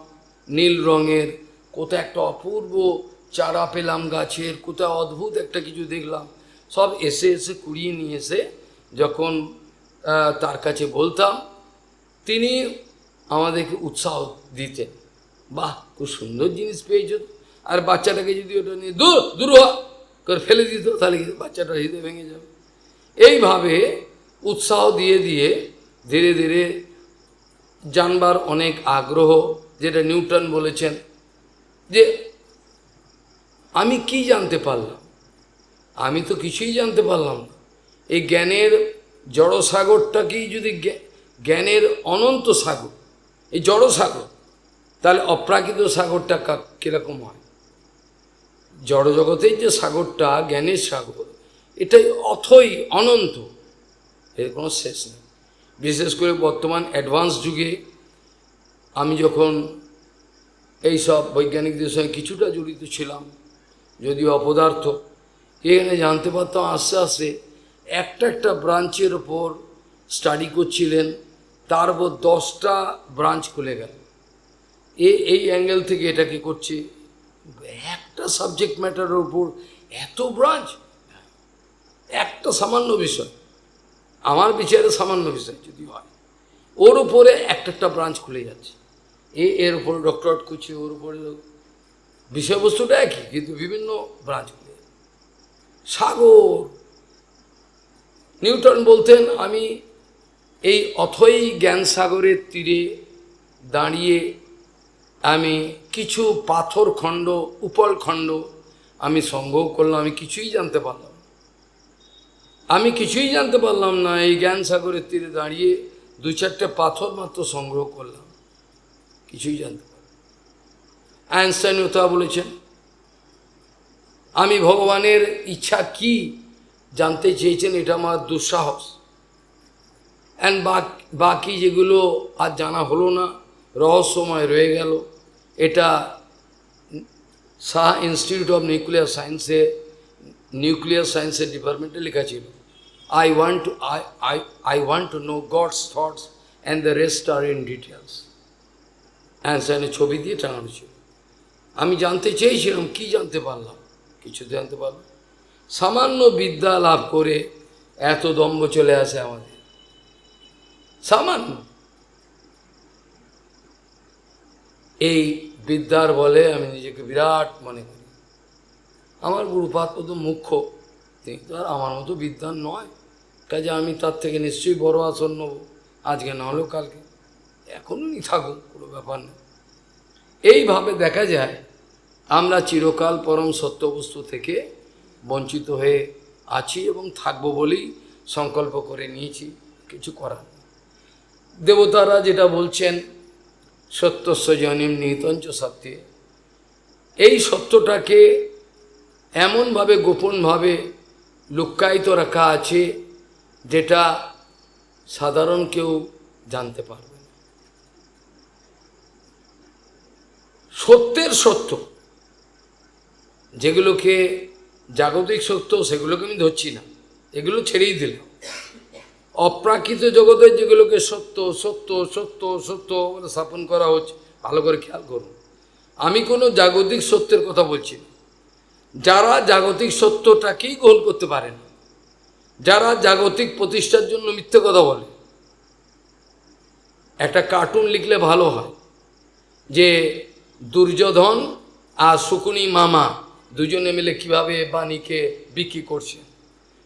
নীল রঙের, কোথায় একটা অপূর্ব চারা পেলাম গাছের, কোথায় অদ্ভুত একটা কিছু দেখলাম, সব এসে এসে কুড়িয়ে নিয়ে এসে যখন তার কাছে বলতাম, তিনি আমাদেরকে উৎসাহ দিতেন, বাহ খুব সুন্দর জিনিস পেয়েছ। আর বাচ্চাটাকে যদি ওটা নিয়ে দূর করে ফেলে দিত, তাহলে বাচ্চাটা হৃদয় ভেঙে যাবে। এইভাবে উৎসাহ দিয়ে দিয়ে ধীরে ধীরে জানবার অনেক আগ্রহ, যেটা নিউটন বলেছেন যে আমি কি জানতে পারলাম, আমি তো কিছুই জানতে পারলাম না। এই জ্ঞানের জড়সাগরটাকেই যদি জ্ঞানের অনন্ত সাগর, এই জড়সাগর, তাহলে অপ্রাকৃত সাগরটা কীরকম হয়? জড়জগতের যে সাগরটা জ্ঞানের সাগর, এটাই অথই অনন্ত, এর কোনো শেষ নেই। বিশেষ করে বর্তমান অ্যাডভান্স যুগে আমি যখন এই সব বৈজ্ঞানিকদের সঙ্গে কিছুটা জড়িত ছিলাম, যদিও অপদার্থ, এখানে জানতে পারতাম আস্তে আস্তে একটা একটা ব্রাঞ্চের ওপর স্টাডি করছিলেন, তার উপর 10টা ব্রাঞ্চ খুলে গেল। এই অ্যাঙ্গেল থেকে এটাকে করছে, একটা সাবজেক্ট ম্যাটারের উপর এত ব্রাঞ্চ, একটা সামান্য বিষয়, আমার বিচারে সামান্য বিষয় যদি হয়, ওর উপরে একটা একটা ব্রাঞ্চ খুলে যাচ্ছে, এর উপরে ডক্টরেট করছে, ওর উপরে বিষয়বস্তুটা একই কিন্তু বিভিন্ন ব্রাঞ্চ খুলে যাচ্ছে। সাগর। নিউটন বলতেন আমি এই অথই জ্ঞান সাগরের তীরে দাঁড়িয়ে আমি কিছু পাথর খণ্ড, উপল খণ্ড আমি সংগ্রহ করলাম, আমি কিছুই জানতে পারলাম, আমি কিছুই জানতে পারলাম না। এই জ্ঞান সাগরের তীরে দাঁড়িয়ে দু চারটে পাথর মাত্র সংগ্রহ করলাম, কিছুই জানতে পারলাম। আইনস্টাইন তা বলেছেন, আমি ভগবানের ইচ্ছা কি জানতে চেয়েছেন, এটা আমার দুঃসাহস। অ্যান্ড বাকি যেগুলো আর জানা হলো না, রহস্যময় রয়ে গেল। এটা শাহ ইনস্টিটিউট অফ নিউক্লিয়ার সায়েন্সের ডিপার্টমেন্টে লেখা ছিল, I want to know God's thoughts and the rest are in details. আইনস্টাইনের ছবি দিয়ে টাঙানো ছিল। আমি জানতে চেয়েছিলাম, কি জানতে পারলাম? কিছু জানতে পারলাম। সামান্য বিদ্যা লাভ করে এত দম্ভ চলে আসে আমাদের, সামান্য এই বিদ্যার বলে আমি নিজেকে বিরাট মনে করি। আমার গুরুপাদ তো মুখ্য, তিনি তো আর আমার মতো বিদ্যান নয়, কাজে আমি তার থেকে নিশ্চয়ই বড় আসন নেব, আজকে না হলেও কালকে, এখনই থাকুক, কোনো ব্যাপার নেই। এইভাবে দেখা যায় আমরা চিরকাল পরম সত্যবস্তু থেকে বঞ্চিত হয়ে আছি এবং থাকবো বলেই সংকল্প করে নিয়েছি, কিছু করার নেই। দেবতারা যেটা বলছেন, সত্যস্য জনিম নিহিতঞ্চ সত্যে, এই সত্যটাকে এমনভাবে গোপনভাবে লুক্কায়িত রাখা আছে যেটা সাধারণ কেউ জানতে পারবে না। সত্যের সত্য যেগুলোকে জাগতিক সত্য, সেগুলোকে আমি ধরছি না, এগুলো ছেড়েই দিলাম। অপ্রাকৃত জগতের যেগুলোকে সত্য সত্য সত্য সত্য বলে স্থাপন করা হচ্ছে, ভালো করে খেয়াল করুন, আমি কোনো জাগতিক সত্যের কথা বলছি না। যারা জাগতিক সত্যটাকেই গ্রহণ করতে পারে না, যারা জাগতিক প্রতিষ্ঠার জন্য মিথ্যে কথা বলে, একটা কার্টুন লিখলে ভালো হয় যে দুর্যোধন আর শকুনি মামা দুজনে মিলে কিভাবে বাণীকে বিক্রি করছে,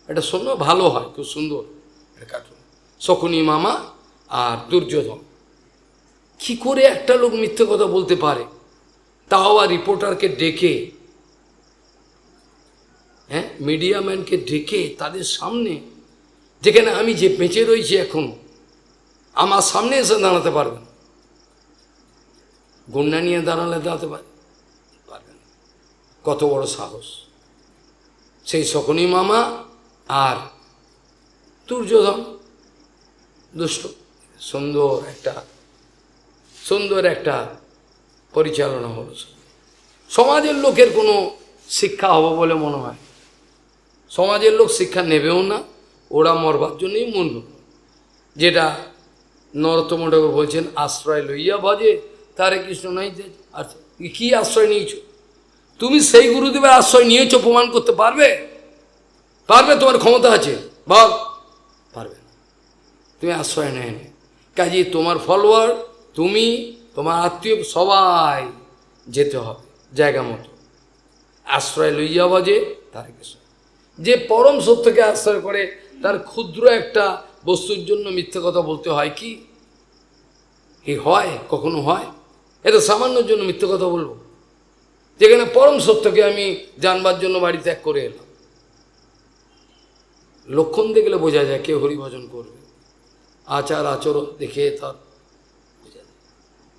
এটা শোনো ভালো হয়, খুব সুন্দর একটা কার্টুন। শকুনি মামা আর দুর্যোধন, কি করে একটা লোক মিথ্যে কথা বলতে পারে, তাও আর রিপোর্টারকে ডেকে, হ্যাঁ, মিডিয়াম্যানকে ডেকে তাদের সামনে, যেখানে আমি যে বেঁচে রয়েছি এখনো, আমার সামনে এসে দাঁড়াতে পারবে না, গুন্ডা নিয়ে দাঁড়াতে পারবে না, কত বড় সাহস! সেই শকুনি মামা আর দুর্যোধন, দুষ্ট, সুন্দর একটা পরিচালনা হলো। সমাজের লোকের কোনো শিক্ষা হবে বলে মনে হয়, সমাজের লোক শিক্ষা নেবেও না, ওরা মরবার জন্যই মন, যেটা নরোত্তম ঠাকুর বলছেন, আশ্রয় লইয়া ভজে তারে কৃষ্ণ নাই। আচ্ছা, কি আশ্রয় নিয়েছ তুমি? সেই গুরুদেবের আশ্রয় নিয়েছো, প্রমাণ করতে পারবে? তোমার ক্ষমতা আছে? বল, পারবে না। তুমি আশ্রয় নেয়নি, কাজে তোমার ফলোয়ার, তুমি, তোমার আত্মীয়, সবাই যেতে হবে জায়গা মতো। আশ্রয় লইয়া বাজে তার কৃষ্ণ। যে পরম সত্যকে আশ্রয় করে, তার ক্ষুদ্র একটা বস্তুর জন্য মিথ্যে কথা বলতে হয় কি? হয়? কখনো হয়? এটা সামান্যর জন্য মিথ্যে কথা বলবো, যেখানে পরম সত্যকে আমি জানবার জন্য বাড়ি ত্যাগ করে এলাম। লক্ষণ দেখলে বোঝা যায় কে হরিভজন করবে, আচার আচরণ দেখে তার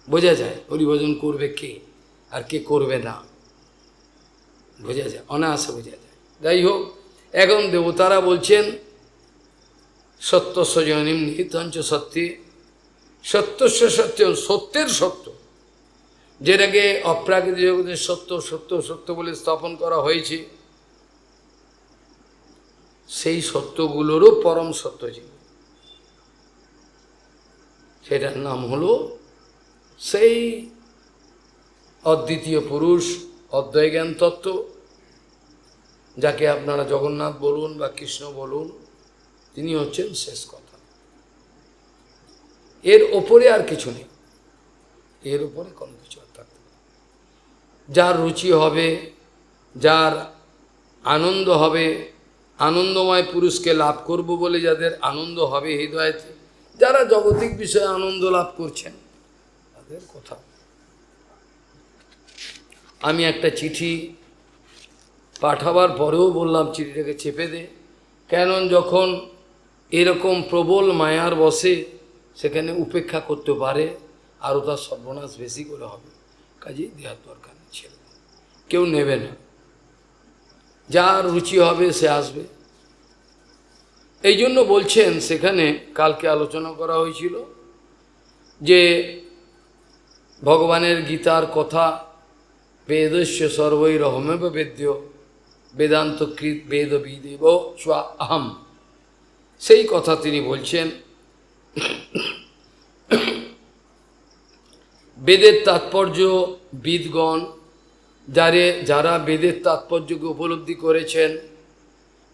বোঝা যায় হরিভজন করবে কে আর কে করবে না, বোঝা যায়, অনায়াসে বোঝা যায়। যাই হোক, এখন দেবতারা বলছেন সত্যস্য জনিম নিহিতঞ্চ সত্যে, সত্যস্য সত্য, সত্যের সত্য, যেটাকে অপ্রাকৃত জগতের সত্য সত্য সত্য বলে স্থাপন করা হয়েছে, সেই সত্যগুলোরও পরম সত্য ছিল, সেটার নাম হলো সেই অদ্বিতীয় পুরুষ, অদ্বয় জ্ঞান তত্ত্ব, যাকে আপনারা জগন্নাথ বলুন বা কৃষ্ণ বলুন, তিনি হচ্ছেন শেষ কথা। এর ওপরে আর কিছু নেই, এর ওপরে কোনো কিছু আর থাকতে পারে। যার রুচি হবে, যার আনন্দ হবে, আনন্দময় পুরুষকে লাভ করব বলে যাদের আনন্দ হবে হৃদয়তে, যারা জগতিক বিষয়ে আনন্দ লাভ করছেন তাদের কথা। আমি একটা চিঠি পাঠাবার পরেও বললাম চিঠিটাকে চেপে দে, কেন যখন এরকম প্রবল মায়ার বসে সেখানে উপেক্ষা করতে পারে, আরও তার সর্বনাশ বেশি করে হবে, কাজেই দেওয়ার দরকার নেই, ছেলে কেউ নেবে না, যার রুচি হবে সে আসবে। এই জন্য বলছেন সেখানে কালকে আলোচনা করা হয়েছিল যে ভগবানের গীতার কথা, বেদস্য সর্বৈরহমেব বেদ্য বেদান্তকৃত বেদবিদেব স্বা আহম, সেই কথা তিনি বলছেন। বেদের তাৎপর্য বিদগণ, যারা বেদের তাৎপর্যকে উপলব্ধি করেছেন,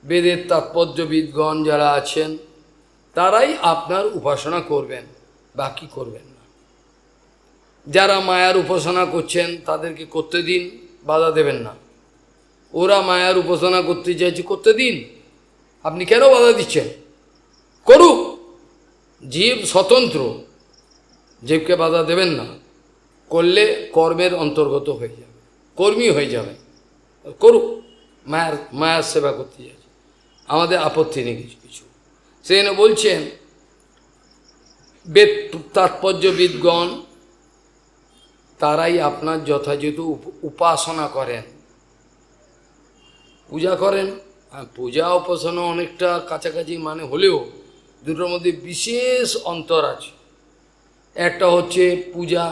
বেদের তাৎপর্যবিদগণ যারা আছেন তারাই আপনার উপাসনা করবেন, বাকি করবেন না। যারা মায়ার উপাসনা করছেন তাদেরকে করতে দিন, বাধা দেবেন না। ওরা মায়ার উপাসনা করতে চাইছে, করতে দিন, আপনি কেন বাধা দিচ্ছেন? করুক, জীব স্বতন্ত্র, জীবকে বাধা দেবেন না। করলে কর্মের অন্তর্গত হয়ে যাবে, কর্মী হয়ে যাবে, করুক, মায়ার সেবা করতে চাইছে, আমাদের আপত্তি নেই কিছু কিছু। সেখানে বলছেন বেদ তাৎপর্যবিদগণ তারাই আপনার যথাযথ উপাসনা করেন, পূজা করেন। পূজা উপাসনা অনেকটা কাছাকাছি মানে হলেও দুটোর মধ্যে বিশেষ অন্তর আছে। একটা হচ্ছে পূজা,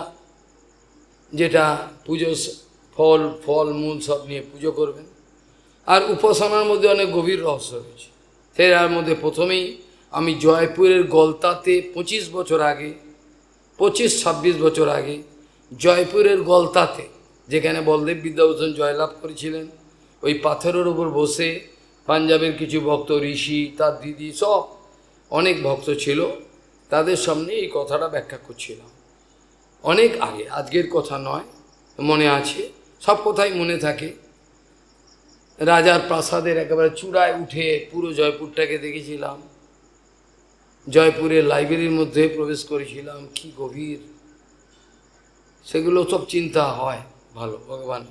যেটা পুজো ফল মূল সব নিয়ে পুজো করবেন, আর উপাসনার মধ্যে অনেক গভীর রহস্য রয়েছে। সেটার মধ্যে প্রথমেই আমি জয়পুরের গলতাতে 25 বছর আগে, 25-26 বছর আগে জয়পুরের গলতাতে, যেখানে বলদেব বিদ্যাভূষণ জয়লাভ করেছিলেন, ওই পাথরের উপর বসে পাঞ্জাবের কিছু ভক্ত, ঋষি, তার দিদি, সব অনেক ভক্ত ছিল, তাদের সামনে এই কথাটা ব্যাখ্যা করছিলাম অনেক আগে, আজকের কথা নয়, মনে আছে, সব কথাই মনে থাকে। রাজার প্রাসাদের একেবারে চূড়ায় উঠে পুরো জয়পুরটাকে দেখেছিলাম, জয়পুরের লাইব্রেরির মধ্যে প্রবেশ করেছিলাম, কি গভীর, সেগুলো সব চিন্তা হয় ভালো। ভগবান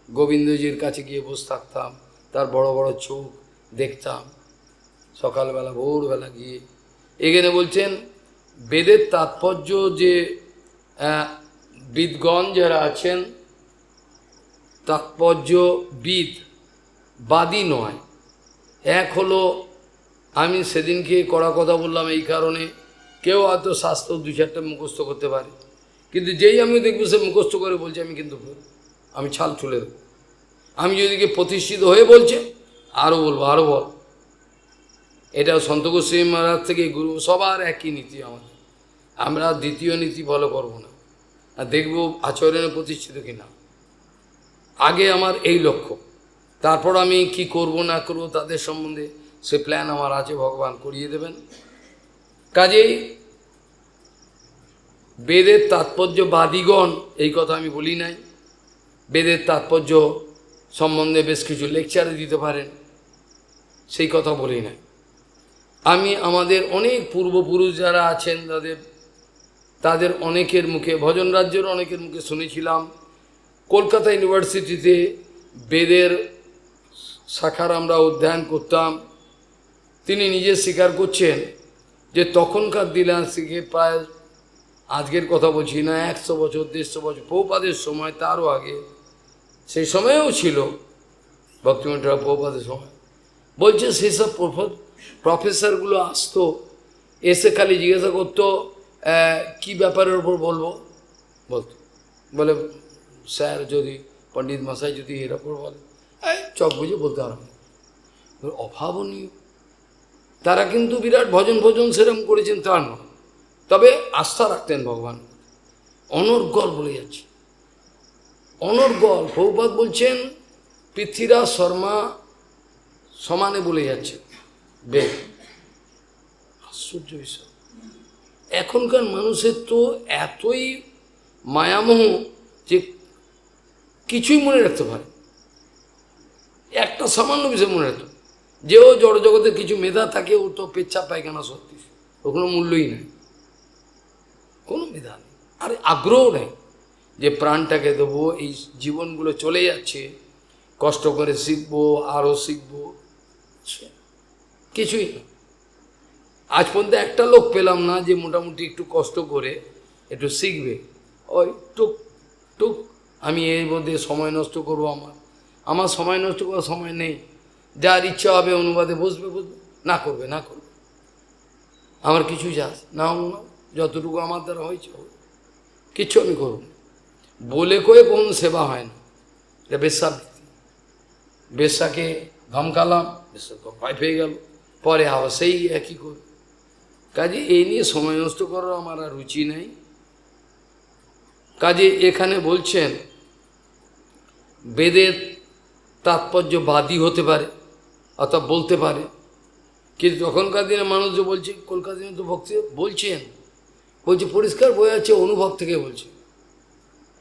গোবিন্দজির কাছে গিয়ে বসে থাকতাম, তার বড় বড় চোখ দেখতাম, সকালবেলা ভোরবেলা গিয়ে। এখানে বলছেন বেদের তাৎপর্য যে বিদগণ যারা আছেন, তাৎপর্যবিদ, বাদী নয়। এক হলো, আমি সেদিনকে কড়া কথা বললাম এই কারণে, কেউ হয়তো শাস্ত্র 2-4টা মুখস্থ করতে পারে, কিন্তু যেই আমি দেখবো সে মুখস্থ করে বলছে, আমি ছাল তুলে দেবো। আমি যদি প্রতিষ্ঠিত হয়ে বলছে, আরও বলবো, আরও বল। এটা সন্ত গোস্বামী মহারাজ থেকে গুরু, সবার একই নীতি আমাদের, আমরা দ্বিতীয় নীতি ফলো করব না, আর দেখবো আচরণে প্রতিষ্ঠিত কিনা। আগে আমার এই লক্ষ্য, তারপর আমি কি করব না করব তাদের সম্বন্ধে সে প্ল্যান আমার আছে, ভগবান করিয়ে দেবেন। কাজেই বেদের তাৎপর্যবাদীগণ, এই কথা আমি বলি নাই, বেদের তাৎপর্য সম্বন্ধে বেশ কিছু লেকচারে দিতে পারেন, সেই কথা বলি নাই। আমি আমাদের অনেক পূর্বপুরুষ যারা আছেন তাদের অনেকের মুখে, ভজন রাজ্যের অনেকের মুখে শুনেছিলাম, কলকাতা ইউনিভার্সিটিতে বেদের শাখার আমরা অধ্যয়ন করতাম। তিনি নিজে স্বীকার করছেন যে তখনকার দিনে শিখে প্রায়, আজকের কথা বলছি না, 100 বছর 150 বছর, প্রভুপাদের সময়, তারও আগে, সেই সময়েও ছিল ভক্তিমন্ত্রী প্রভুপাদের সময়। বলছে সেই সব প্রফেসরগুলো আসতো, এসে খালি জিজ্ঞাসা করতো কি ব্যাপারের ওপর বলবো, বলে স্যার যদি পণ্ডিত মশাই যদি এর ওপর বলে, চক বুঝে বলতে পারবে, অভাবনীয়। তারা কিন্তু বিরাট ভজন সেরকম করেছেন তার নয়, তবে আস্থা রাখতেন ভগবান, অনর্গল বলে যাচ্ছে, অনর্গল। প্রভুপাদ বলছেন পৃথ্বীরাজ শর্মা সমানে বলে যাচ্ছে বেদ, আশ্চর্য বিষয়। এখনকার মানুষের তো এতই মায়ামোহ যে কিছুই মনে রাখতে পারে, একটা সামান্য বিষয় মনে রাখতে, যেও জড়জগতের কিছু মেধা থাকে ও তো পেচ্ছাপ পায়খানা সত্যি, ও কোনো মূল্যই নেই, কোনো মেধা নেই, আর আগ্রহ নেই যে প্রাণটাকে দেবো, এই জীবনগুলো চলে যাচ্ছে, কষ্ট করে শিখবো, আরও শিখবো, কিছুই না। আজ পর্যন্ত একটা লোক পেলাম না যে মোটামুটি একটু কষ্ট করে একটু শিখবে। ওই টুক টুক আমি এর মধ্যে সময় নষ্ট করবো, আমার সময় নষ্ট করার সময় নেই, যার ইচ্ছা হবে অনুবাদে বসবে, না করবে, আমার কিছুই যাস নাও না, যতটুকু আমার দ্বারা হয়েছে কিচ্ছু আমি করব না। বলে কয়ে কোন সেবা হয় না, এটা বেশ্যাবৃত্তি। বেশ্যাকে ধমকালাম, বেশ্যা তো ভয় পেয়ে গেল, পরে আবার সেই একই করে। কাজে এই নিয়ে সময় নষ্ট করার আমার আর রুচি নেই। কাজে এখানে বলছেন বেদের তাৎপর্য বাদী হতে পারে, অর্থাৎ বলতে পারে, কিন্তু তখনকার দিনে মানুষ যে বলছে, কলকাতার দিনে তো ভক্তি বলছেন, বলছে পরিষ্কার বয়ে যাচ্ছে অনুভব থেকে বলছে,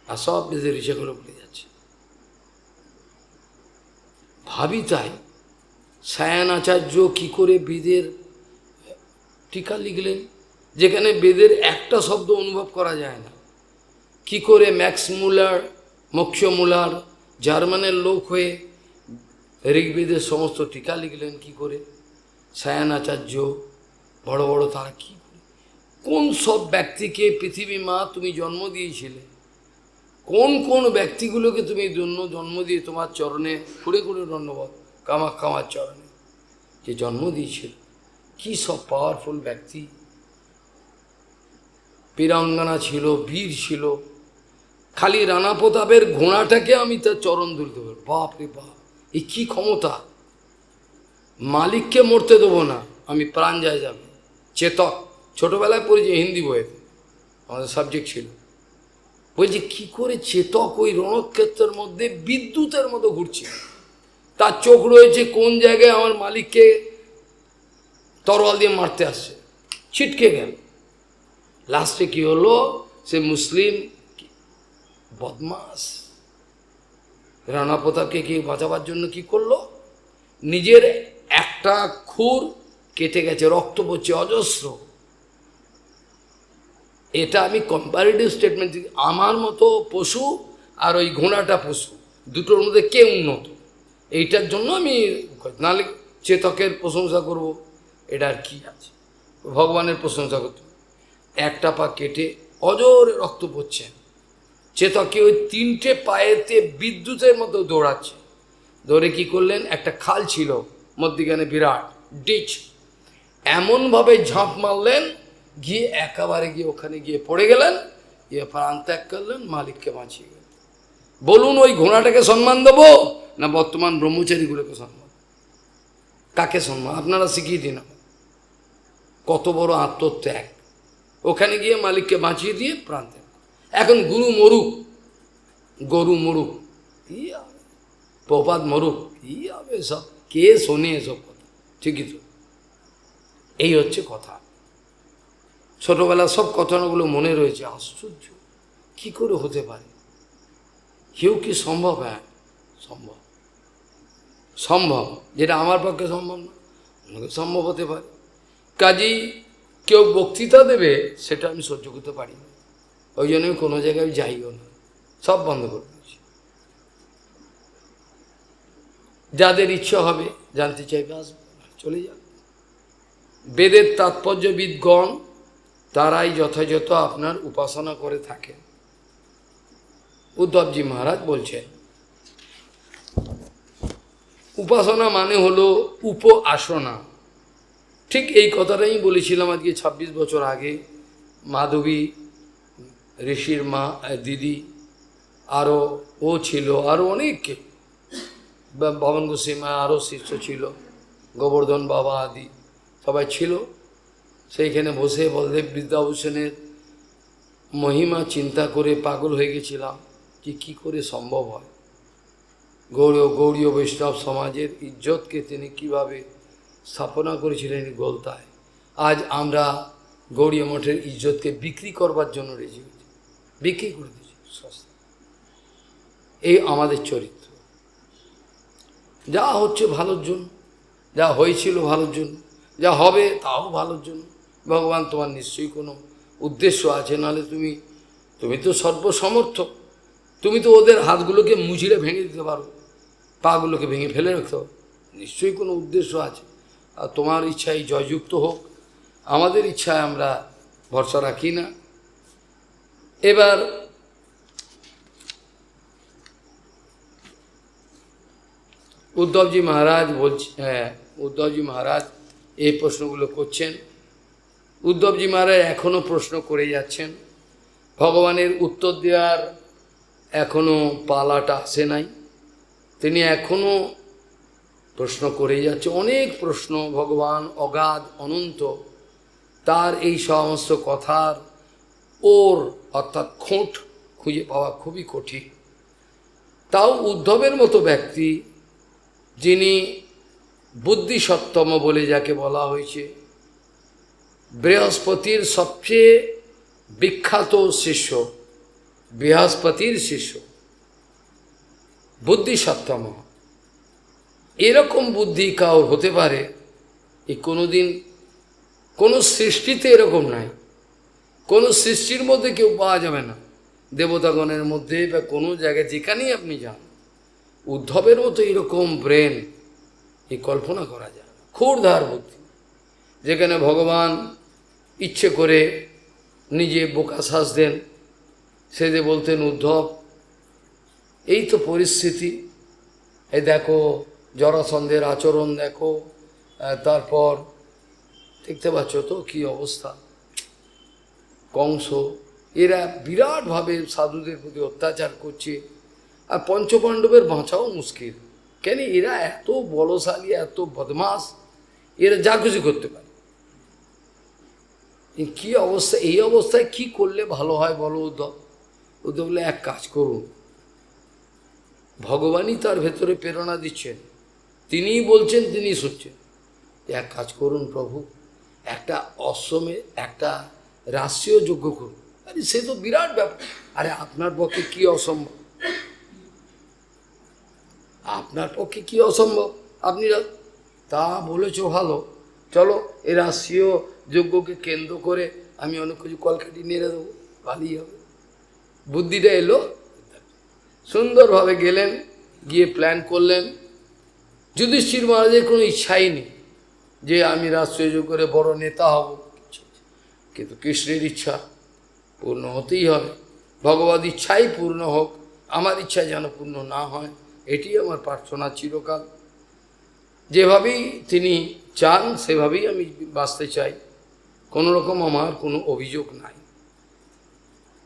আর সব বেদের ঋষিগুলো বলে যাচ্ছে। ভাবি তাই সায়ান আচার্য কী করে বেদের টিকা লিখলেন, যেখানে বেদের একটা শব্দ অনুভব করা যায় না, কি করে ম্যাক্স মুলার, মোক্ষ মুলার জার্মানের লোক হয়ে ঋগ্বেদের সমস্ত টিকা লিখলেন, কি করে সায়ান আচার্য বড় বড় তারা কি করে, কোন সব ব্যক্তিকে পৃথিবী মা তুমি জন্ম দিয়েছিলে, কোন কোন ব্যক্তিগুলোকে তুমি জন্ম দিয়ে তোমার চরণে খুঁড়ে খুঁড়ে দণ্ডবত কামাক্ষামার চরণে যে জন্ম দিয়েছিল, কি সব পাওয়ারফুল ব্যক্তি, বীরাঙ্গনা ছিল, বীর ছিল, খালি রানা প্রতাপের ঘোড়াটাকে আমি তার চরণ ধরতে পারব, বাপ রে বাপ, এই কী ক্ষমতা, মালিককে মরতে দেবো না, আমি প্রাণ যায় যাবে, চেতক, ছোটোবেলায় পড়েছি হিন্দি বইয়েতে, আমাদের সাবজেক্ট ছিল, বলছি কী করে চেতক ওই রণক্ষেত্রের মধ্যে বিদ্যুতের মতো ঘুরছে, তার চোখ রয়েছে কোন জায়গায় আমার মালিককে তরোয়াল দিয়ে মারতে আসছে, ছিটকে গেল, লাস্টে কি হলো, সে মুসলিম বদমাস রানা প্রতাপকে কি বাঁচাবার জন্য কি করলো, নিজের একটা খুর কেটে গেছে, রক্ত পড়ছে অজস্র। এটা আমি কম্পারেটিভ স্টেটমেন্ট দিই, আমার মতো পশু আর ওই ঘোড়াটা পশু, দুটোর মধ্যে কে উন্নত, এইটার জন্য আমি নাহলে চেতকের প্রশংসা করব, এটা আর কি আছে, ভগবানের প্রশংসা করতে, একটা পা কেটে অজোরে রক্ত পড়ছে, চেতকে ওই তিনটে পায়েতে বিদ্যুতের মতো দৌড়াচ্ছে, দৌড়ে কি করলেন, একটা খাল ছিল মধ্যিখানে বিরাট ডিচ, এমনভাবে ঝাঁপ মারলেন, গিয়ে একেবারে গিয়ে ওখানে গিয়ে পড়ে গেলেন, গিয়ে প্রাণ ত্যাগ করলেন, মালিককে বাঁচিয়ে গেলেন। বলুন ওই ঘোড়াটাকে সম্মান দেবো না বর্তমান ব্রহ্মচারীগুলোকে সম্মান, কাকে সম্মান, আপনারা শিখিয়ে দিন, কত বড় আত্মত্যাগ, ওখানে গিয়ে মালিককে বাঁচিয়ে দিয়ে প্রাণ ত্যাগ। এখন গরু মরুক, কি হবে, প্রপাত মরুক, কি হবে, সব কে শোনে এসব কথা, ঠিকই তো, এই হচ্ছে কথা। ছোটবেলার সব ঘটনাগুলো মনে রয়েছে, আশ্চর্য কি করে হতে পারে, কেউ কি সম্ভব, হ্যাঁ সম্ভব, সম্ভব, যেটা আমার পক্ষে সম্ভব না আমাকে সম্ভব হতে পারে। কাজেই কেউ বক্তৃতা দেবে সেটা আমি সহ্য করতে পারি না, ওই জন্য আমি কোনো জায়গায় যাইও না, সব বন্ধ করে দিয়েছি। যাদের ইচ্ছা হবে জানতে চাইবে আসবে, চলে যাবে। বেদের তাৎপর্যবিদগণ তারাই যথাযথ আপনার উপাসনা করে থাকেন। উদ্ধবজি মহারাজ বলছেন উপাসনা মানে হলো উপ-আসনা, ঠিক এই কথাটাই বলেছিলাম আজকে 26 বছর আগে, মাধবী ঋষির মা দিদি, আরও ও ছিল, আরও অনেকে, বামন গোস্বামী আরও শিষ্য ছিল, গোবর্ধন বাবা আদি সবাই ছিল, সেইখানে বসে বলদেব বিদ্যাভূষণের মহিমা চিন্তা করে পাগল হয়ে গেছিলাম যে কী করে সম্ভব হয়, গৌড়ীয় বৈষ্ণব সমাজের ইজ্জতকে তিনি কিভাবে স্থাপনা করেছিলেন গোলতায়। আজ আমরা গৌড়ীয় মঠের ইজ্জতকে বিক্রি করবার জন্য রেজি হয়েছে, বিক্রি করে দিয়েছে সস্তা। এই আমাদের চরিত্র। যা হচ্ছে ভালোর জন্য, যা হয়েছিল ভালোর জন্য, যা হবে তাও ভালোর জন্য। ভগবান তোমার নিশ্চয়ই কোনো উদ্দেশ্য আছে, নাহলে তুমি তো সর্বসমর্থ, তুমি তো ওদের হাতগুলোকে মুচিড়ে ভেঙে দিতে পারো, পাগুলোকে ভেঙে ফেলে রাখতে পারো, নিশ্চয়ই কোনো উদ্দেশ্য আছে। আর তোমার ইচ্ছায় জয়যুক্ত হোক, আমাদের ইচ্ছায় আমরা ভরসা রাখি না। এবার উদ্ধবজি মহারাজ উদ্ধবজি মহারাজ এই প্রশ্নগুলো করছেন। উদ্ধবজি মহারাজ এখনও প্রশ্ন করে যাচ্ছেন, ভগবানের উত্তর দেওয়ার এখনও পালাটা আসে নাই, তিনি এখনও প্রশ্ন করে যাচ্ছে, অনেক প্রশ্ন। ভগবান অগাধ অনন্ত, তার এই সমস্ত কথার অর্থাৎ খোঁট খুঁজে পাওয়া খুবই কঠিন। তাও উদ্ধবের মতো ব্যক্তি, যিনি বুদ্ধিসত্তম বলে যাকে বলা হয়েছে, বৃহস্পতির সবচেয়ে বিখ্যাত শিষ্য, বৃহস্পতির শিষ্য, বুদ্ধিসত্তম, এরকম বুদ্ধি কাউর হতে পারে এই কোনোদিন কোনো সৃষ্টিতে এরকম নাই, কোনো সৃষ্টির মধ্যে কেউ পাওয়া যাবে না, দেবতাগণের মধ্যে বা কোনো জায়গায় যেখানেই আপনি যান। উদ্ধবের মতো এরকম ব্রেন এই কল্পনা করা যায় না, ক্ষুরধার বুদ্ধি, যেখানে ভগবান ইচ্ছে করে নিজে বোকা শ্বাস দেন, সে যে বলতেন, উদ্ধব এই তো পরিস্থিতি, এই দেখো জরাসন্ধের আচরণ দেখো, তারপর দেখতে পাচ্ছ তো কি অবস্থা, কংস, এরা বিরাটভাবে সাধুদের প্রতি অত্যাচার করছে, আর পঞ্চপাণ্ডবের বাঁচাও মুশকিল, কেন এরা এত বলশালী, এত বদমাস, এরা যা খুশি করতে পারে। কি অবস্থা, এই অবস্থায় কি করলে ভালো হয় বলো উদ্ধব? উদ্ধব বলে, এক কাজ করুন, ভগবানই তার ভেতরে প্রেরণা দিচ্ছেন, তিনিই বলছেন, তিনিই শুনছেন, এক কাজ করুন প্রভু, একটা অশ্বমে একটা রাষ্ট্রীয় যজ্ঞ করুন। আরে সে তো বিরাট ব্যাপার, আরে আপনার পক্ষে কি অসম্ভব, আপনার পক্ষে কি অসম্ভব, আপনি তা বলেছ ভালো, চলো এই রাষ্ট্রীয় যজ্ঞকে কেন্দ্র করে আমি অনেক কিছু কলকাঠি নেড়ে দেবো, ভালোই হবে। বুদ্ধিটা এলো, সুন্দরভাবে গেলেন, গিয়ে প্ল্যান করলেন। যুধিষ্ঠির মহারাজের কোনো ইচ্ছাই নেই যে আমি রাষ্ট্রীয় যজ্ঞে বড় নেতা হব, কিন্তু কৃষ্ণের ইচ্ছা পূর্ণ হতেই হবে, ভগবত ইচ্ছাই পূর্ণ হোক, আমার ইচ্ছা যেন পূর্ণ না হয়, এটি আমার প্রার্থনা চিরকাল। যেভাবেই তিনি চান সেভাবেই আমি বাঁচতে চাই, কোনো রকম আমার কোনো অভিযোগ নাই।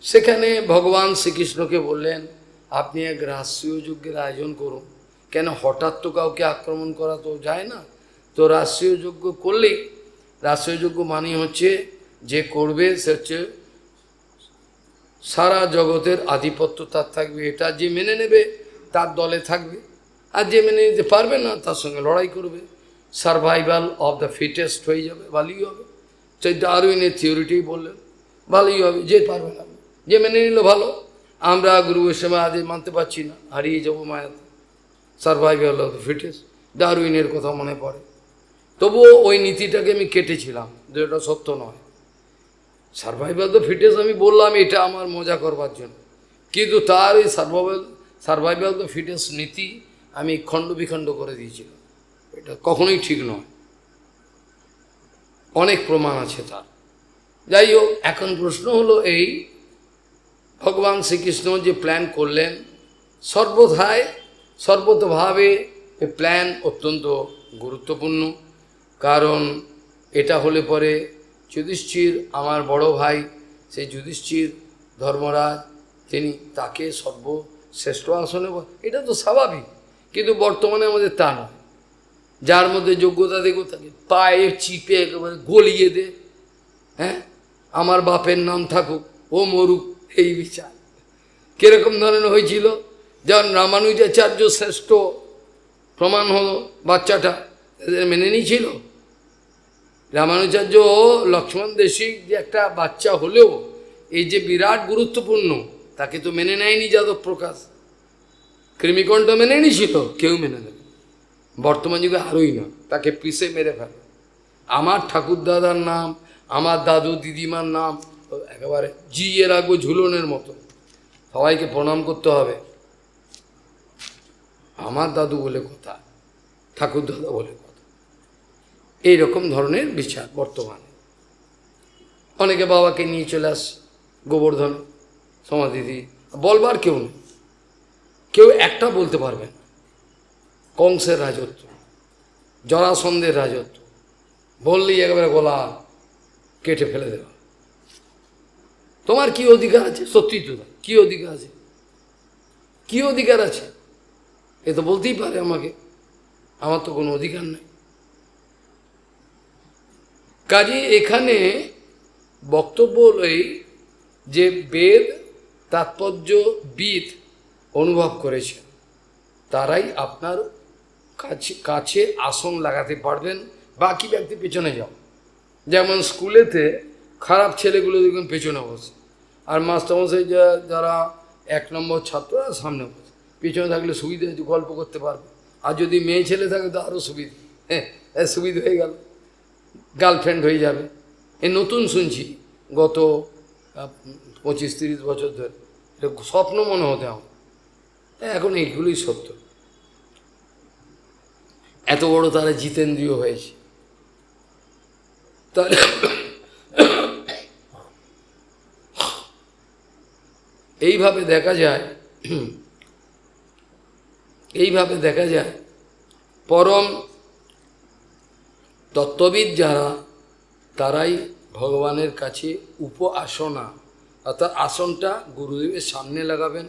সেখানে ভগবান শ্রীকৃষ্ণকে বললেন, আপনি এক রাষ্ট্রীয় যজ্ঞের আয়োজন করুন, কেন হঠাৎ তো কাউকে আক্রমণ করা তো যায় না, তো রাষ্ট্রীয় যজ্ঞ করলেই, রাষ্ট্রীয় যজ্ঞ মানে হচ্ছে যে করবে সে হচ্ছে সারা জগতের আধিপত্য তার থাকবে, এটা যে মেনে নেবে তার দলে থাকবে, আর যে মেনে নিতে পারবে না তার সঙ্গে লড়াই করবে, সার্ভাইভাল অফ দ্য ফিটেস্ট হয়ে যাবে, ভালোই হবে। সেই ডারউইনের থিওরিটাই বললেন, ভালোই হবে, যে পারবে না, যে মেনে নিল ভালো। আমরা গুরু বৈষ্ণব আজ মানতে পারছি না, হারিয়ে যাবো মায়াতে, সার্ভাইভাল অফ দ্য ফিটেস্ট, ডারউইনের কথা মনে পড়ে, তবুও ওই নীতিটাকে আমি কেটেছিলাম যে এটা সত্য নয়। সার্ভাইভাল দ্য ফিটেস্ট আমি বললাম এটা আমার মজা করবার জন্য, কিন্তু তার এই সার্ভাইভাল দ্য ফিটেস্ট নীতি আমি খণ্ড বিখণ্ড করে দিয়েছিলাম, এটা কখনোই ঠিক নয়, অনেক প্রমাণ আছে তার। যাই হোক, এখন প্রশ্ন হলো এই, ভগবান শ্রীকৃষ্ণ যে প্ল্যান করলেন, সর্বতভাবে এই প্ল্যান অত্যন্ত গুরুত্বপূর্ণ, কারণ এটা হলে পরে যুধিষ্ঠির আমার বড় ভাই, সেই যুধিষ্ঠির ধর্মরাজ, তিনি তাকে সর্বশ্রেষ্ঠ আসনে, এটা তো স্বাভাবিক, কিন্তু বর্তমানে আমাদের তা নয়, যার মধ্যে যোগ্যতা দেখো তাকে পায়ে চিপে একেবারে গলিয়ে দে, হ্যাঁ, আমার বাপের নাম থাকুক, ও মরুক, এই বিচার কিরকম ধরনের হয়েছিল। যখন রামানুজাচার্য শ্রেষ্ঠ প্রমাণ হলো, বাচ্চাটা এদের মেনে নিয়েছিল, রামানুজাচার্য লক্ষ্মণ দেশিক যে একটা বাচ্চা হলেও এই যে বিরাট গুরুত্বপূর্ণ, তাকে তো মেনে নেয়নি যাদব প্রকাশ। কৃমিকণ্ঠ মেনে নিয়েছিল, কেউ মেনে নেবে বর্তমান যুগে আরোই না, তাকে পিষে মেরে ফেলে। আমার ঠাকুরদাদার নাম, আমার দাদু দিদিমার নাম একেবারে জিয়ে রাখবো ঝুলনের মতো, সবাইকে প্রণাম করতে হবে। আমার দাদু বলে কথা, ঠাকুরদাদা বলে কথা, এইরকম ধরনের বিচার বর্তমানে। অনেকে বাবাকে নিয়ে চলে আসে গোবর্ধন সমাধি দিয়ে, বলবার কেউ নেই, কেউ একটা বলতে পারবে না। কংসের রাজত্ব, জরাসন্ধের রাজত্ব, বললেই একেবারে গলা কেটে ফেলে দেওয়া। তোমার কি অধিকার আছে? সত্যি তো কি অধিকার আছে? কি অধিকার আছে? এ তো বলতেই পারে আমাকে, আমার তো কোনো অধিকার নেই। কাজে এখানে বক্তব্য হল এই যে বেদ তাৎপর্যবিদ অনুভব করেছেন, তারাই আপনার কাছে কাছে আসন লাগাতে পারবেন। বাকি ব্যক্তি পেছনে যাও। যেমন স্কুলেতে খারাপ ছেলেগুলো দেখবেন পেছনে বসে, আর মাস্টারমশাই যারা 1 নম্বর ছাত্ররা সামনে বসে। পেছনে থাকলে সুবিধা হয়েছে, গল্প করতে পারবে। আর যদি মেয়ে ছেলে থাকে তো আরও সুবিধা, সুবিধা হয়ে গেল, গার্লফ্রেন্ড হয়ে যাবে। এ নতুন শুনছি, গত 25-30 বছর ধরে, এটা স্বপ্ন মনে হতে আমার, এখন এইগুলোই সত্য। এত বড় তারা জিতেন্দ্রীয় হয়েছে। তাহলে এইভাবে দেখা যায় পরম তত্ত্ববিদ যারা, তারাই ভগবানের কাছে আসনা, অর্থাৎ আসনটা গুরুদেবের সামনে লাগাবেন,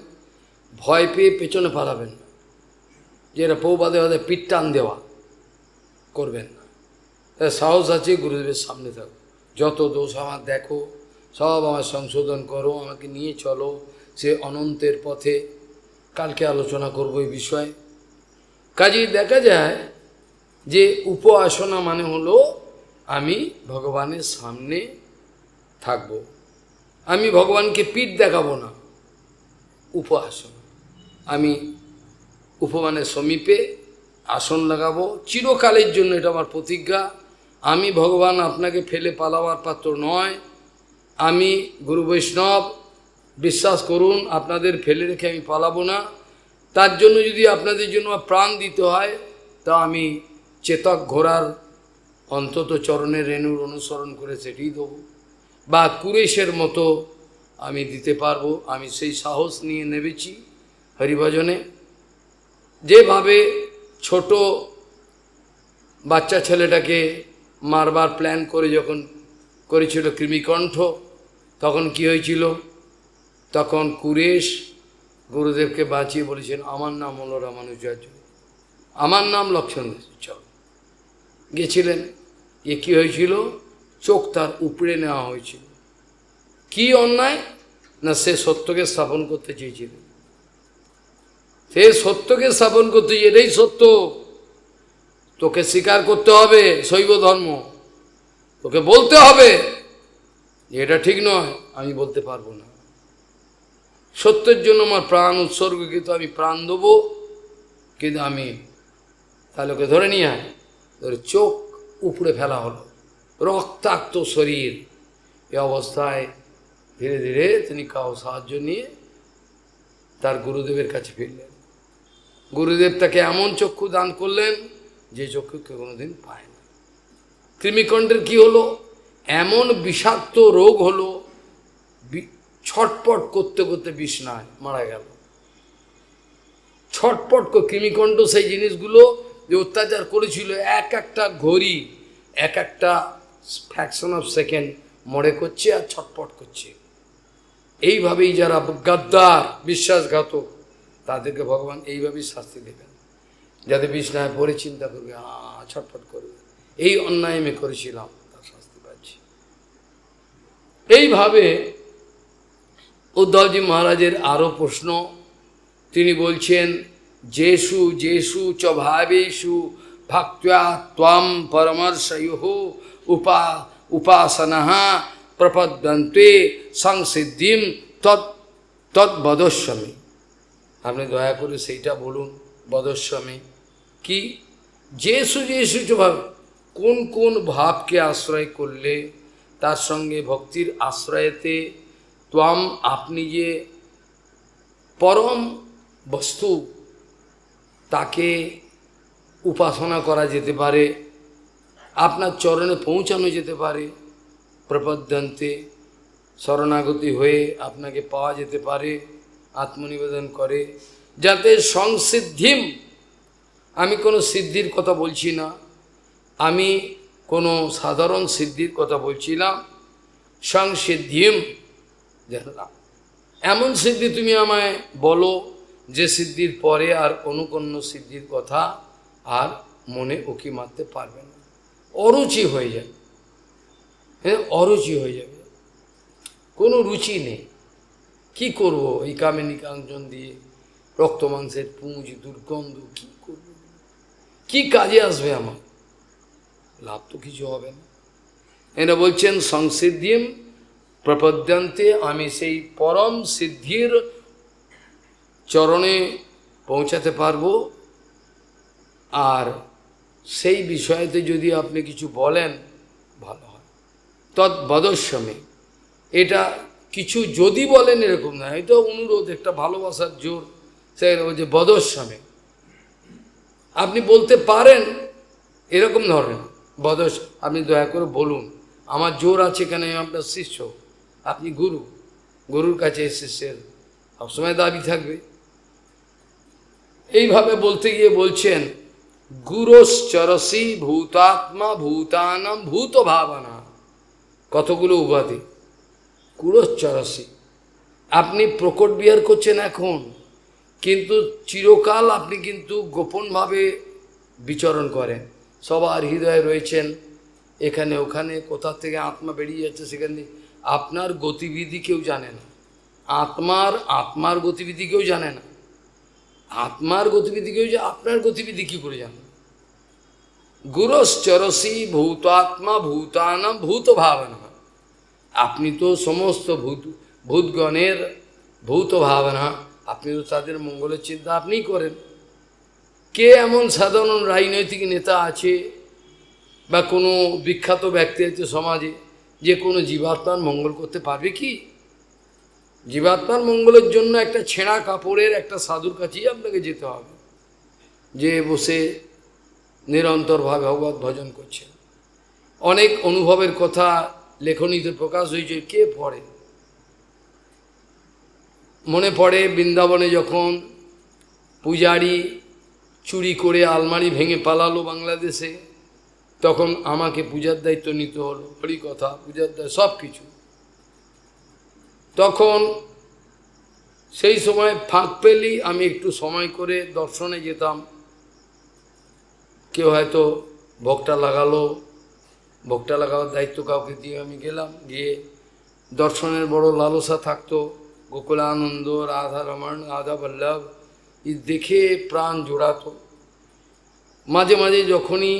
ভয় পেয়ে পেছনে পালাবেন না, যেটা পৌবাদে বাদে পিঠ টান দেওয়া করবেন না। সাহস আছে গুরুদেবের সামনে থাকো, যত দোষ আমার দেখো সব আমার সংশোধন করো, আমাকে নিয়ে চলো সে অনন্তের পথে। কালকে আলোচনা করব এই বিষয়ে। কাজেই দেখা যায় যে আসনা মানে হলো আমি ভগবানের সামনে থাকব, আমি ভগবানকে পিঠ দেখাবো না। আসনা, আমি উপমানের সমীপে আসন লাগাবো চিরকালের জন্য, এটা আমার প্রতিজ্ঞা। আমি ভগবান আপনাকে ফেলে পালাবার পাত্র নয়, আমি গুরু বৈষ্ণব, বিশ্বাস করুন আপনাদের ফেলে রেখে আমি পালাবো না। তার জন্য যদি আপনাদের জন্য প্রাণ দিতে হয়, তা আমি চেতক ঘোড়ার অন্তত চরণের রেণুর অনুসরণ করে সেটি দেবো, বা কুরেশের মতো আমি দিতে পারবো। আমি সেই সাহস নিয়ে নেমেছি হরিভজনে। যেভাবে ছোট বাচ্চা ছেলেটাকে মারবার প্ল্যান করে যখন করেছিল কৃমিকণ্ঠ, তখন কি হয়েছিল? তখন কুরেশ গুরুদেবকে বাঁচিয়ে বলেছেন, আমার নাম হলো রামানুজাচার্য, আমার নাম লক্ষ্মণ দাস, চল। গেছিলেন, এ কী হয়েছিল? চোখ তার উপড়ে নেওয়া হয়েছিল। কি অন্যায়? না, সে সত্যকে স্থাপন করতে চেয়েছিল, সে সত্যকে স্থাপন করতে, এটাই সত্য, তোকে স্বীকার করতে হবে শৈব ধর্ম, তোকে বলতে হবে এটা ঠিক নয়, আমি বলতে পারবো না। সত্যের জন্য আমার প্রাণ উৎসর্গকৃত, আমি প্রাণ দেবো, কিন্তু আমি তাহলে ওকে ধরে নিয়ে আয়, ধরে চোখ উপড়ে ফেলা হলো, রক্তাক্ত শরীর। এ অবস্থায় ধীরে ধীরে তিনি কারো সাহায্য নিয়ে তার গুরুদেবের কাছে ফিরলেন। গুরুদেব তাকে এমন চক্ষু দান করলেন যে চক্ষু কেউ কোনোদিন পায় না। কৃমিকণ্ঠের কি হলো? এমন বিষাক্ত রোগ হলো, ছটপট করতে করতে বিছনায় মারা গেল। ছটপট কৃমিকণ্ঠ সেই জিনিসগুলো যে অত্যাচার করেছিল, এক একটা ঘড়ি, এক একটা ফ্র্যাকশন অফ সেকেন্ড মরে করছে আর ছটপট করছে। এইভাবেই যারা গাদ্দার, বিশ্বাসঘাতক, তাদেরকে ভগবান এইভাবেই শাস্তি দেবেন। যাদের বিছনায় পড়ে চিন্তা করবে, ছটফট করবে, এই অন্যায় আমি করেছিলাম, তার শাস্তি পাচ্ছি। এইভাবে উদ্ধবজি মহারাজের আরও প্রশ্ন, তিনি বলছেন, যেষু যেষু চ ভাবেষু ভক্ত্যা ত্বম পরমর্শয়োঃ উপাসনা প্রপদ্যন্তে সংসিদ্ধিম তদ্বদস্বামী। আপনি দয়া করে সেইটা বলুন, বদস্বামী কি? যেসু ভাবে কোন কোন ভাবকে আশ্রয় করলে তার সঙ্গে ভক্তির আশ্রয়েতে ত্বম আপনি যে পরম বস্তু তাকে উপাসনা করা যেতে পারে, আপনার চরণে পৌঁছানো যেতে পারে, প্রপদ্যন্তে শরণাগতি হয়ে আপনাকে পাওয়া যেতে পারে, আত্মনিবেদন করে, যাতে সংসিদ্ধিম, আমি কোনো সিদ্ধির কথা বলছি না, আমি কোনো সাধারণ সিদ্ধির কথা বলছিলাম, সংসিদ্ধিম, এমন সিদ্ধি তুমি আমায় বলো যে সিদ্ধির পরে আর কোনো সিদ্ধির কথা আর মনে উকি মারতে পারবে না, অরুচি হয়ে যাবে। হ্যাঁ, অরুচি হয়ে যাবে, কোনো রুচি নেই। কি করব এই কামিনী কাঞ্চন দিয়ে, রক্ত মাংসের পুঁজ, দুর্গন্ধ, কি করব, কি কাজে আসবে আমার? লাভ তো কিছু হবে না। এরা বলছেন সংসিদ্ধিম প্রপদ্যন্তে, আমি সেই পরম সিদ্ধির চরণে পৌঁছাতে পারবো। আর সেই বিষয়তে যদি আপনি কিছু বলেন ভালো হয়। তদ্বদস্বামী, এটা কিছু যদি বলেন এরকম না, এটা অনুরোধ, একটা ভালোবাসার জোর। সে যে বদস্বামী, আপনি বলতে পারেন এরকম ধরনের বদস, আপনি দয়া করে বলুন, আমার জোর আছে কেন, আমি আপনার শিষ্য, আপনি গুরু, গুরুর কাছে শিষ্যের সবসময় দাবি থাকবে। এইভাবে বলতে গিয়ে বলছেন গুরুশ্চরসি ভূতাত্মা ভূতানাম ভূত ভাবনা, কতগুলো উপাধি। গুরুশ্চরসি, আপনি প্রকট বিহার করছেন এখন, কিন্তু চিরকাল আপনি কিন্তু গোপনভাবে বিচরণ করেন, সবার হৃদয়ে রয়েছেন, এখানে ওখানে কোথা থেকে আত্মা বেরিয়ে যাচ্ছে সেখানে আপনার গতিবিধি কেউ জানে না, আত্মার গতিবিধি কেউ জানে না, আত্মার গতিবিধি কেউ, আপনার গতিবিধি কী করে জানে? গুরুশ্চরসি ভূতাত্মা ভূতানাম ভূত ভাবনা, আপনি তো সমস্ত ভূতগণের ভূত ভাবনা, আপনি তো তাদের মঙ্গলের চিন্তা আপনিই করেন। কে এমন সাধারণ রাজনৈতিক নেতা আছে বা কোনো বিখ্যাত ব্যক্তি আছে সমাজে যে কোনো জীবাত্মার মঙ্গল করতে পারবে কি? জীবাত্মার মঙ্গলের জন্য একটা ছেঁড়া কাপড়ের একটা সাধুর কাছেই আপনাকে যেতে হবে, যে বসে নিরন্তরভাবে ভগবত ভজন করছেন। অনেক অনুভবের কথা লেখনীতে প্রকাশ হয়েছে, কে পড়ে? মনে পড়ে বৃন্দাবনে যখন পূজারি চুরি করে আলমারি ভেঙে পালালো বাংলাদেশে, তখন আমাকে পূজার দায়িত্ব নিতে হলো, হরি কথা, পূজার দায়িত্ব, সব কিছু। তখন সেই সময় ফাঁক পেলেই আমি একটু সময় করে দর্শনে যেতাম। কেউ হয়তো ভোগটা লাগালো, ভোগটা লাগাবার দায়িত্ব কাউকে দিয়ে আমি গেলাম, গিয়ে দর্শনের বড় লালসা থাকতো, গোকুলানন্দ, রাধা রমণ, রাধা বল্লভ, দেখে প্রাণ জোড়াতো। মাঝে মাঝে যখনই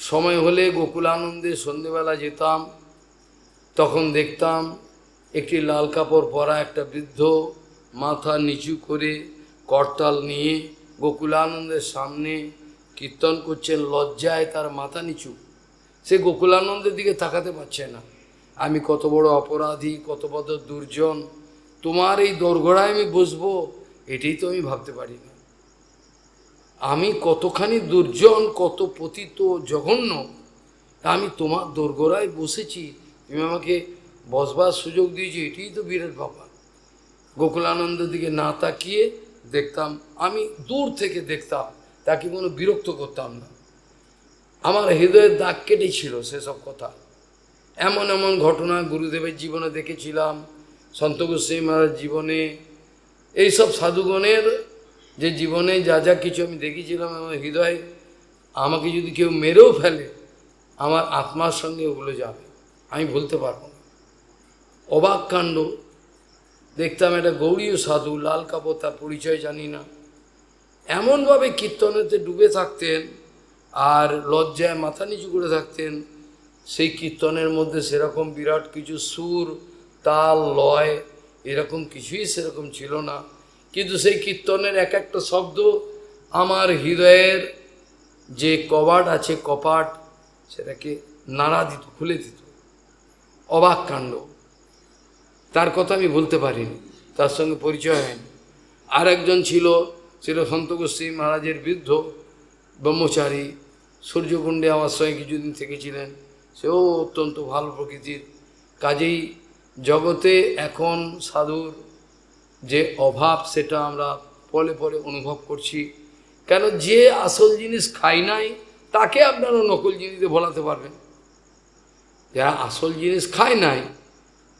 সময় হলে গোকুলানন্দে সন্ধেবেলা যেতাম, তখন দেখতাম একটি লাল কাপড় পরা একটা বৃদ্ধ মাথা নিচু করে করতাল নিয়ে গোকুলানন্দের সামনে কীর্তন করছেন, লজ্জায় তার মাথা নিচু, সে গোকুলানন্দের দিকে তাকাতে পারছে না। আমি কত বড় অপরাধী, কত বড় দুর্জন, তোমার এই দোরগোড়ায় আমি বসবো, এটাই তো আমি ভাবতে পারি না। আমি কতখানি দুর্জন, কত পতিত জঘন্য, আমি তোমার দোরগোড়ায় বসেছি, তুমি আমাকে বসবার সুযোগ দিয়েছি, এটাই তো বিরাট ব্যাপার। গোকুলানন্দের দিকে না তাকিয়ে দেখতাম, আমি দূর থেকে দেখতাম, তাকে কোনো বিরক্ত করতাম না। আমার হৃদয়ের দাগ কেটেছিল সেসব কথা। এমন এমন ঘটনা গুরুদেবের জীবনে দেখেছিলাম, সন্ত গোস্বামী মহারাজ জীবনে, এইসব সাধুগণের যে জীবনে যা যা কিছু আমি দেখেছিলাম, আমার হৃদয়ে, আমাকে যদি কেউ মেরেও ফেলে, আমার আত্মার সঙ্গে ওগুলো যাবে, আমি বলতে পারবো না। অবাক কাণ্ড দেখতাম, একটা গৌড়ীয় সাধু, লাল কাপড়, তার পরিচয় জানি না, এমনভাবে কীর্তনেতে ডুবে থাকতেন আর লজ্জায় মাথা নিচু করে থাকতেন, সেই কীর্তনের মধ্যে সেরকম বিরাট কিছু সুর তাল লয় এরকম কিছুই সেরকম ছিল না, কিন্তু সেই কীর্তনের এক একটা শব্দ আমার হৃদয়ের যে কবাট আছে কপাট সেটাকে নাড়া দিত, খুলে দিত। অবাক কাণ্ড। তার কথা আমি বলতে পারিনি, তার সঙ্গে পরিচয় হয়নি। আর একজন ছিল সন্ত গোস্বী মহারাজের বৃদ্ধ ব্রহ্মচারী, সূর্যকুণ্ডে আমার সঙ্গে কিছুদিন থেকেছিলেন, সেও অত্যন্ত ভালো প্রকৃতির। কাজেই জগতে এখন সাধুর যে অভাব সেটা আমরা পলে পলে অনুভব করছি। কেন, যে আসল জিনিস খাই নাই তাকে আপনারা নকল জিনিসে ভোলাতে পারবেন। যারা আসল জিনিস খায় নাই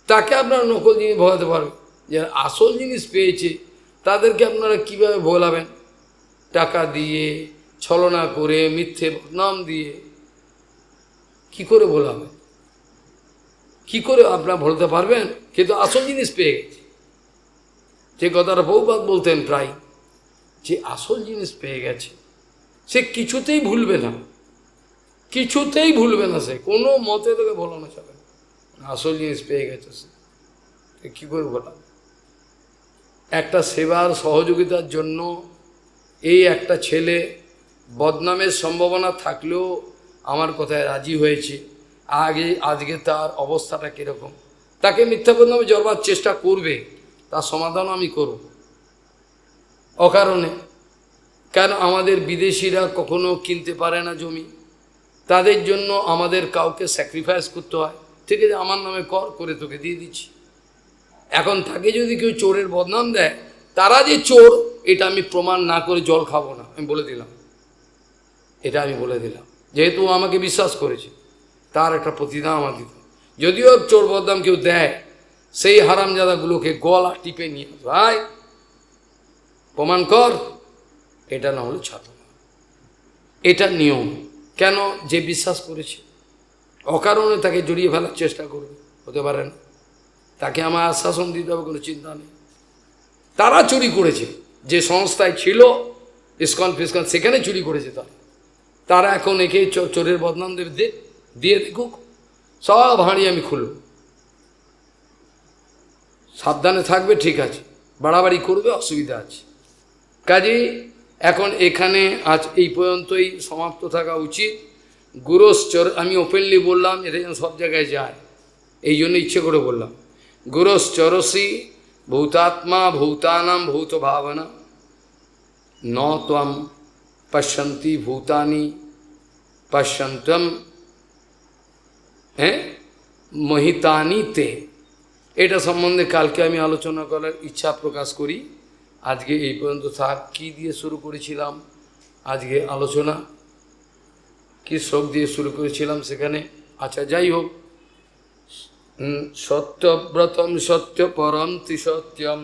তাকে আপনারা নকল জিনিস ভোলাতে পারবেন। যারা আসল জিনিস পেয়েছে তাদেরকে আপনারা কীভাবে ভোলাবেন? টাকা দিয়ে, ছলনা করে, মিথ্যে নাম দিয়ে কি করে ভোলাবেন? কি করে আপনারা ভোলাতে পারবেন? কিন্তু আসল জিনিস পেয়ে গেছে। যে কথাটা বহুবার বলতেন প্রায়, যে আসল জিনিস পেয়ে গেছে সে কিছুতেই ভুলবে না, কিছুতেই ভুলবে না, সে কোনো মতে তোকে ভোলানো যাবে না। আসল জিনিস পেয়ে গেছে সে কী করে ভোলাবে? একটা সেবার সহযোগিতার জন্য এই একটা ছেলে বদনামের সম্ভাবনা থাকলেও আমার কথায় রাজি হয়েছে। আজকে তার অবস্থাটা কীরকম? তাকে মিথ্যা বদনামে জড়বার চেষ্টা করবে, তার সমাধান আমি করব অকারণে। কেন, আমাদের বিদেশিরা কখনো কিনতে পারে না জমি, তাদের জন্য আমাদের কাউকে স্যাক্রিফাইস করতে হয়। ঠিক আছে, আমার নামে করে তোকে দিয়ে দিচ্ছি। এখন তাকে যদি কেউ চোরের বদনাম দেয়, তারা যে চোর এটা আমি প্রমাণ না করে জল খাবো না, আমি বলে দিলাম। এটা আমি বলে দিলাম, যেহেতু আমাকে বিশ্বাস করেছে তার একটা প্রতিদান আমার দিত। যদিও চোর বদনাম কেউ দেয়, সেই হারামজাদাগুলোকে গলা টিপে নিয়ে ভাই প্রমাণ কর, এটা না হলে ছাত্র না, এটা নিয়ম। কেন, যে বিশ্বাস করেছে অকারণে তাকে জড়িয়ে ফেলার চেষ্টা করবে, হতে পারে না। তাকে আমার আশ্বাসন দিতে হবে, কোনো চিন্তা নেই। তারা চুরি করেছে, যে সংস্থায় ছিল ইসকন ফিসকন, সেখানে চুরি করেছে তারা এখন একে চোরের বদনাম দেবে, দিয়ে দেখুক, সব হাঁড়ি আমি খুলব। সাবধানে থাকবে, ঠিক আছে, বাড়াবাড়ি করবে, অসুবিধা আছে। কাজেই এখন এখানে আজ এই পর্যন্তই সমাপ্ত থাকা উচিত। গুরুশ্চর আমি ওপেনলি বললাম, এটা যেন সব জায়গায় যায়, এই জন্য ইচ্ছে করে বললাম। গুরুশ্চরসি ভূতাত্মা ভূতানাম ভূত ভাবনা ন ত্বম পশ্যন্তি ভূতানি পশ্যন্তম মহিতানি তে। এটা সম্বন্ধে কালকে আমি আলোচনা করার ইচ্ছা প্রকাশ করি। আজকে এই পর্যন্ত থাক। কী দিয়ে শুরু করেছিলাম আজকে আলোচনা? কি শ্লোক দিয়ে শুরু করেছিলাম সেখানে? আচ্ছা, যাই হোক, সত্যব্রতম সত্য পরম ত্রিসত্যম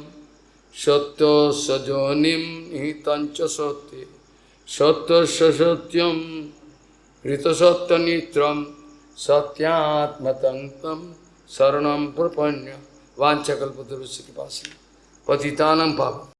সত্য সজনিম নিহিতঞ্চ সত্যে সত্য সত্যম ঋতসত্য নিত্রম সত্যাত্মতঙ্কম শরণম প্রপন্ন। वाञ्छकल्पतरुस्य कृपासिन्धुः पतितानां पावनेभ्यो